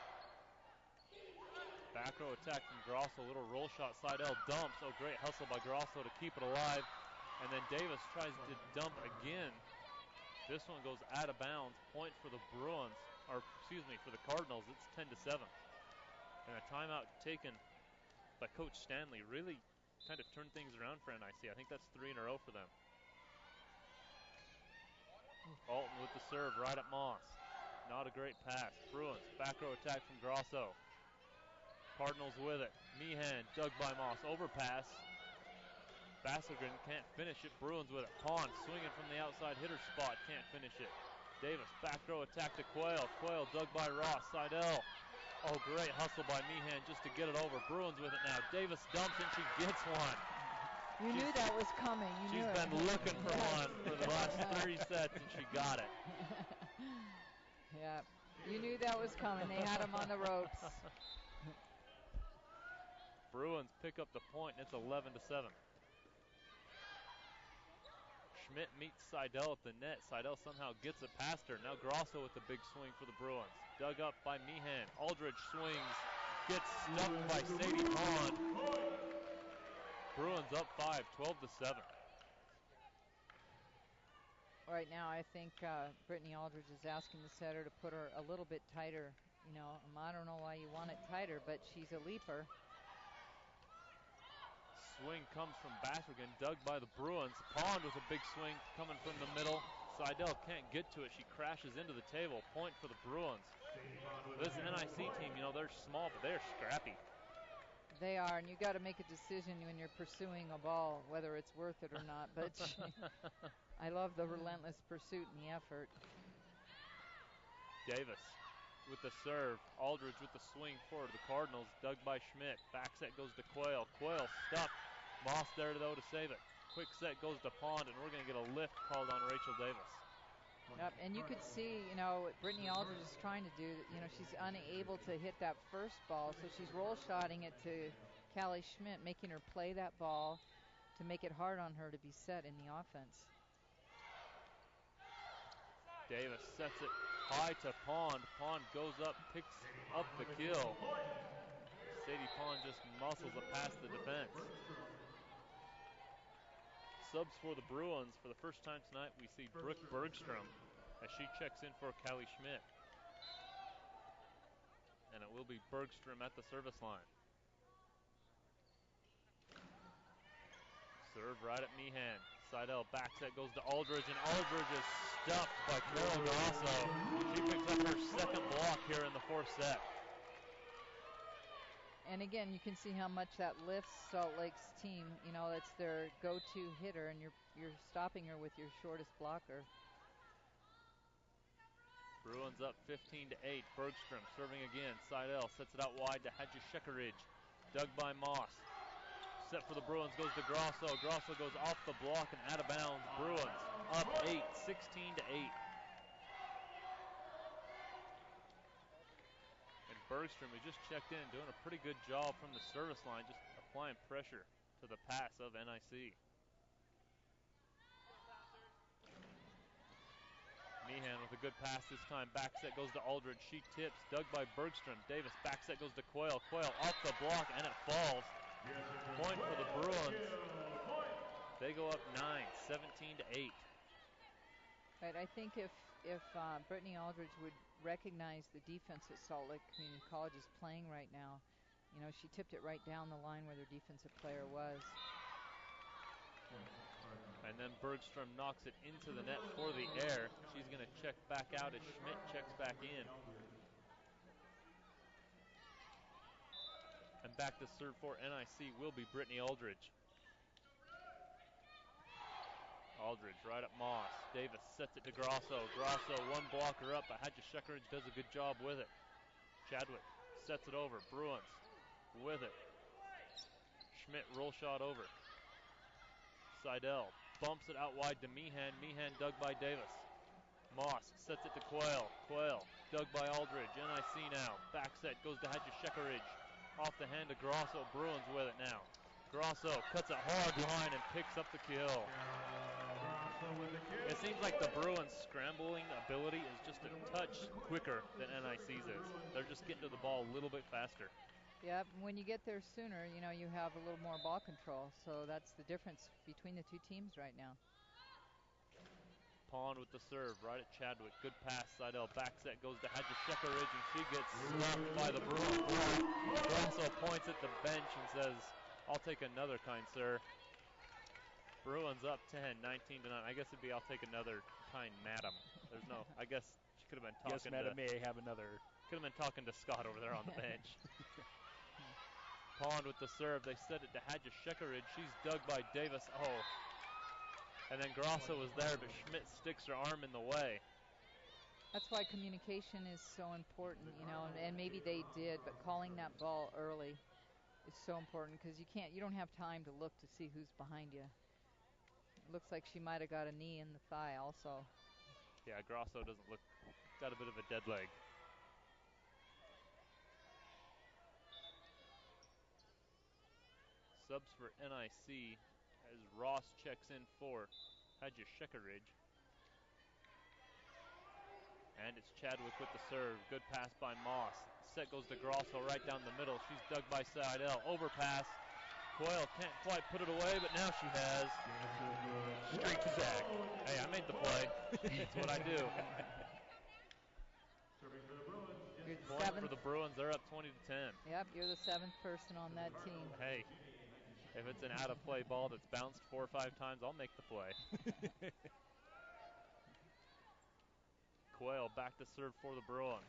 Speaker 1: Back row attack from Grosso. Little roll shot. Seidel dumps. Oh, great hustle by Grosso to keep it alive. And then Davis tries to dump again. This one goes out of bounds. Point for the Bruins, for the Cardinals. It's 10-7. And a timeout taken by Coach Stanley really kind of turned things around for NIC. I think that's 3 in a row for them. Alton with the serve right at Moss. Not a great pass. Bruins, back row attack from Grosso. Cardinals with it. Meehan, dug by Moss. Overpass. Basselgren can't finish it. Bruins with it. Pond swinging from the outside hitter spot. Can't finish it. Davis, back row attack to Quayle. Quayle dug by Ross. Seidel. Oh, great hustle by Meehan just to get it over. Bruins with it now. Davis dumps and she gets one.
Speaker 3: You knew that was coming.
Speaker 1: She's been looking for one for the last 3 sets, and she got it.
Speaker 3: Yeah, you knew that was coming. They had him on the ropes.
Speaker 1: Bruins pick up the point, and it's 11-7. Schmidt meets Seidel at the net. Seidel somehow gets it past her. Now Grosso with the big swing for the Bruins. Dug up by Meehan. Aldridge swings. Gets stumped by Sadie Pond. Bruins up 5, 12-7.
Speaker 3: Right now, I think Brittany Aldridge is asking the setter to put her a little bit tighter. I don't know why you want it tighter, but she's a leaper.
Speaker 1: Swing comes from Baskerville, dug by the Bruins. Pond with a big swing coming from the middle. Seidel can't get to it. She crashes into the table. Point for the Bruins. This NIC team, you know, they're small, but they're scrappy.
Speaker 3: They are, and you got to make a decision when you're pursuing a ball, whether it's worth it or not. But I love the relentless pursuit and the effort.
Speaker 1: Davis with the serve. Aldridge with the swing for the Cardinals. Dug by Schmidt. Back set goes to Quayle. Quayle stuck. Moss there, though, to save it. Quick set goes to Pond, and we're going to get a lift called on Rachel Davis.
Speaker 3: Yep, and you could see, you know, what Brittany Aldridge is trying to do. You know, she's unable to hit that first ball, so she's roll shotting it to Callie Schmidt, making her play that ball to make it hard on her to be set in the offense.
Speaker 1: Davis sets it high to Pond. Pond goes up, picks up the kill. Sadie Pond just muscles it past the defense. Subs for the Bruins. For the first time tonight, we see Brooke Bergstrom as she checks in for Callie Schmidt. And it will be Bergstrom at the service line. Serve right at Meehan. Seidel back set goes to Aldridge, and Aldridge is stuffed by Carol Grasso. She picks up her second block here in the fourth set.
Speaker 3: And again, you can see how much that lifts Salt Lake's team. You know, it's their go-to hitter, and you're stopping her with your shortest blocker.
Speaker 1: Bruins up 15-8. Bergstrom serving again. Seidel sets it out wide to Hadji Shekaridge. Dug by Moss. Set for the Bruins goes to Grosso. Grosso goes off the block and out of bounds. Bruins up 8, 16-8. And Bergstrom, who just checked in, doing a pretty good job from the service line, just applying pressure to the pass of NIC. Meehan with a good pass this time. Back set goes to Aldridge. She tips. Dug by Bergstrom. Davis back set goes to Quayle. Quayle off the block and it falls. Point for the Bruins. They go up 9, 17-8.
Speaker 3: Right, I think if Brittany Aldridge would recognize the defense that Salt Lake Community College is playing right now, you know, she tipped it right down the line where their defensive player was.
Speaker 1: And then Bergstrom knocks it into the net for the air. She's going to check back out as Schmidt checks back in. And back to serve for NIC will be Brittany Aldridge. Aldridge right at Moss. Davis sets it to Grosso. Grosso one blocker up, but Hadji Shekaridge does a good job with it. Chadwick sets it over. Bruins with it. Schmidt roll shot over. Seidel bumps it out wide to Meehan. Meehan dug by Davis. Moss sets it to Quayle. Quayle dug by Aldridge. NIC now. Back set goes to Hadji Shekaridge. Off the hand of Grosso. Bruins with it now. Grosso cuts a hard line and picks up the kill. It seems like the Bruins' scrambling ability is just a touch quicker than NIC's is. They're just getting to the ball a little bit faster.
Speaker 3: Yeah, when you get there sooner, you know, you have a little more ball control. So that's the difference between the two teams right now.
Speaker 1: Pond with the serve, right at Chadwick. Good pass, Seidel. Back set goes to Hadji Shekaridge, and she gets slapped by the Bruins. Grosso points at the bench and says, "I'll take another, kind sir." Bruins up 10, 19-9. I guess it'd be, "I'll take another, kind madam." There's no, I guess she could have been talking
Speaker 2: yes, madam may have another.
Speaker 1: Could have been talking to Scott over there on the bench. Pond with the serve. They set it to Hadji Shekaridge. She's dug by Davis. Oh. And then Grosso was there, but Schmidt sticks her arm in the way.
Speaker 3: That's why communication is so important, you know, and maybe they did, but calling that ball early is so important because you don't have time to look to see who's behind you. It looks like she might have got a knee in the thigh also.
Speaker 1: Yeah, Grosso doesn't look, got a bit of a dead leg. Subs for NIC as Ross checks in for Hadji Shekaridge. And it's Chadwick with the serve. Good pass by Moss. Set goes to Grosso right down the middle. She's dug by Seidel. Overpass. Quayle can't quite put it away, but now she has. Straight to Zach. Hey, I made the play. That's what I do. Point for the Bruins. They're up 20-10.
Speaker 3: Yep, you're the seventh person on that team.
Speaker 1: Hey, If it's an out-of-play ball that's bounced 4 or 5 times, I'll make the play. Quayle back to serve for the Bruins.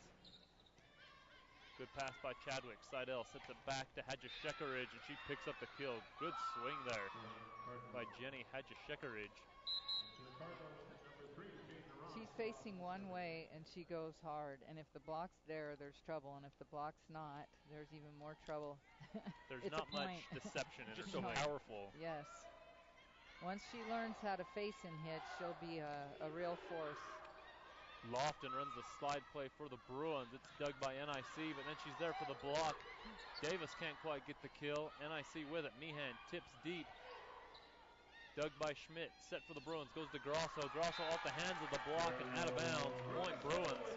Speaker 1: Good pass by Chadwick. Seidel sets it back to Hadjishekaridge, and she picks up the kill. Good swing there by Jenny Hadjishekaridge.
Speaker 3: She's facing one way, and she goes hard. And if the block's there, there's trouble. And if the block's not, there's even more trouble.
Speaker 1: There's not much deception in her
Speaker 2: so
Speaker 1: swing.
Speaker 2: Powerful.
Speaker 3: Yes. Once she learns how to face and hit, she'll be a real force.
Speaker 1: Lofton runs the slide play for the Bruins. It's dug by NIC, but then she's there for the block. Davis can't quite get the kill. NIC with it. Meehan tips deep. Dug by Schmidt. Set for the Bruins. Goes to Grosso. Grosso off the hands of the block and out of bounds. Point Bruins.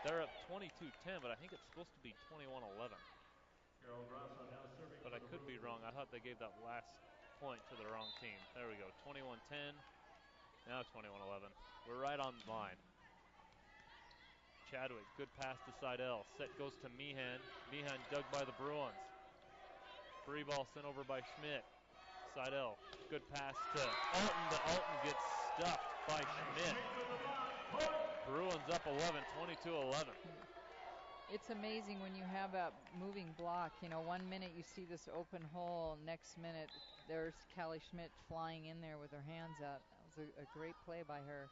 Speaker 1: They're up 22-10, but I think it's supposed to be 21-11. But I could be wrong. I thought they gave that last point to the wrong team. There we go. 21-10. Now 21-11. We're right on the line. Chadwick, good pass to Seidel. Set goes to Meehan. Meehan dug by the Bruins. Free ball sent over by Schmidt. Seidel, good pass to Alton, but Alton gets stuffed by Schmidt. Bruins up 11, 22-11.
Speaker 3: It's amazing when you have a moving block. You know, 1 minute you see this open hole, next minute there's Callie Schmidt flying in there with her hands out. That was a great play by her.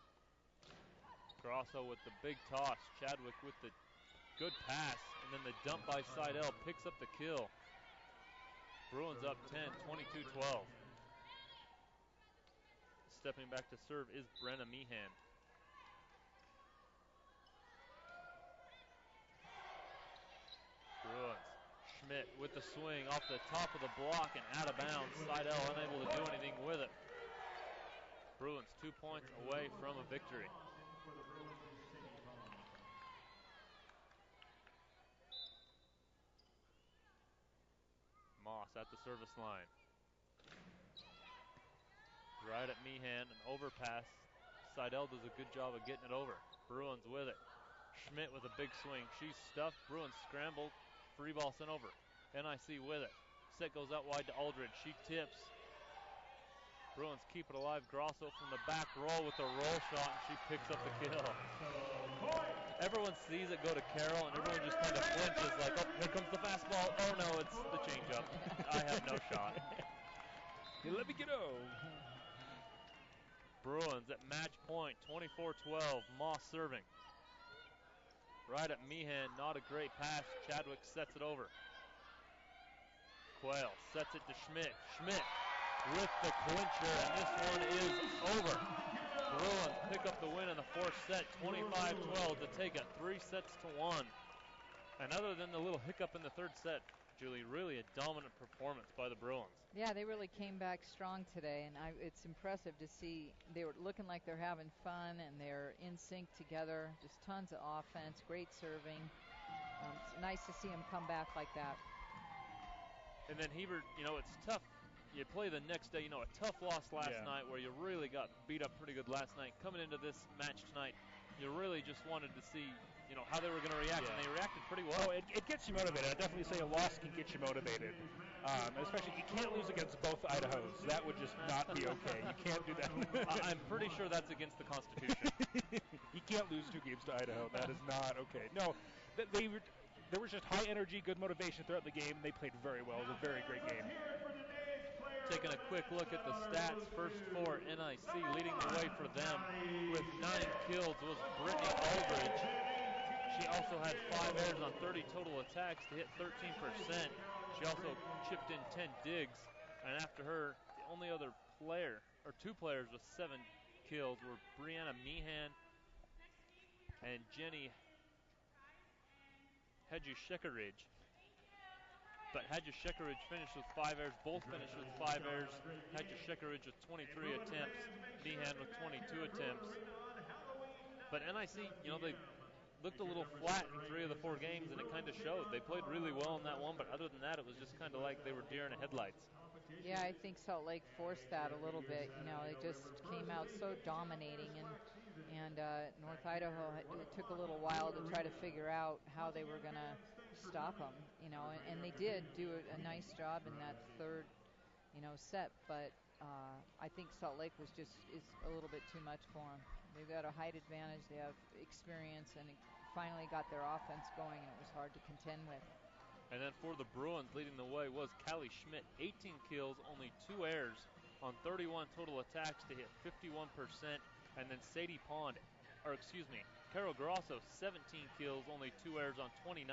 Speaker 1: Grosso with the big toss. Chadwick with the good pass, and then the dump by Seidel picks up the kill. Bruins up 10, 22-12. Stepping back to serve is Brenna Meehan. Bruins. Schmidt with the swing off the top of the block and out of bounds. Seidel unable to do anything with it. Bruins 2 points away from a victory. Moss at the service line. Right at Meehan, an overpass. Seidel does a good job of getting it over. Bruins with it. Schmidt with a big swing. She's stuffed. Bruins scrambled. Free ball sent over. NIC with it. Set goes out wide to Aldridge. She tips. Bruins keep it alive. Grosso from the back roll with the roll shot, and she picks up the kill. Everyone sees it go to Carroll, and everyone just kind of flinches like, oh, here comes the fastball. Oh, no, it's the changeup. I have no shot.
Speaker 2: You let me get over.
Speaker 1: Bruins at match point, 24-12. Moss serving. Right at Meehan, not a great pass. Chadwick sets it over. Quayle sets it to Schmidt. Schmidt with the clincher, and this one is over. Bruins pick up the win in the fourth set, 25-12 to take it 3-1. And other than the little hiccup in the third set, Julie, really a dominant performance by the Bruins.
Speaker 3: Yeah, they really came back strong today, and it's impressive to see. They were looking like they're having fun, and they're in sync together. Just tons of offense, great serving. It's nice to see them come back like that.
Speaker 1: And then Hebert, you know, it's tough. You play the next day, you know, a tough loss last night where you really got beat up pretty good last night. Coming into this match tonight, you really just wanted to see, you know, how they were going to react, and they reacted pretty well.
Speaker 2: Oh, it gets you motivated. I definitely say a loss can get you motivated. Especially, you can't lose against both Idahos. That would just not be okay. You can't do that.
Speaker 1: I'm pretty sure that's against the Constitution.
Speaker 2: You can't lose 2 games to Idaho. That is not okay. No, there was just high energy, good motivation throughout the game. They played very well. It was a very great game.
Speaker 1: Taking a quick look at the stats, first for NIC, leading the way for them with 9 kills was Brittany Aldridge. She also had 5 errors on 30 total attacks to hit 13%. She also chipped in 10 digs, and after her, the only other player, or 2 players with 7 kills were Brianna Meehan and Jenny Hadjishekaridge. But Hadjishekaridge finished with 5 errors. Both finished with 5 errors. Hadjishekaridge with 23 attempts. Meehan with 22 attempts. But NIC, you know, they looked a little flat in 3 of the 4 games, and it kind of showed. They played really well in that one, but other than that, it was just kind of like they were deer in the headlights.
Speaker 3: Yeah, I think Salt Lake forced that a little bit. You know, it just came out so dominating, and North Idaho, it took a little while to try to figure out how they were going to stop them, and they did do a nice job in that third, set, but I think Salt Lake is a little bit too much for them. They've got a height advantage, they have experience, and finally got their offense going, and it was hard to contend with.
Speaker 1: And then for the Bruins, leading the way was Callie Schmidt, 18 kills, only 2 errors on 31 total attacks to hit 51%. And then Carol Grosso, 17 kills, only 2 errors on 29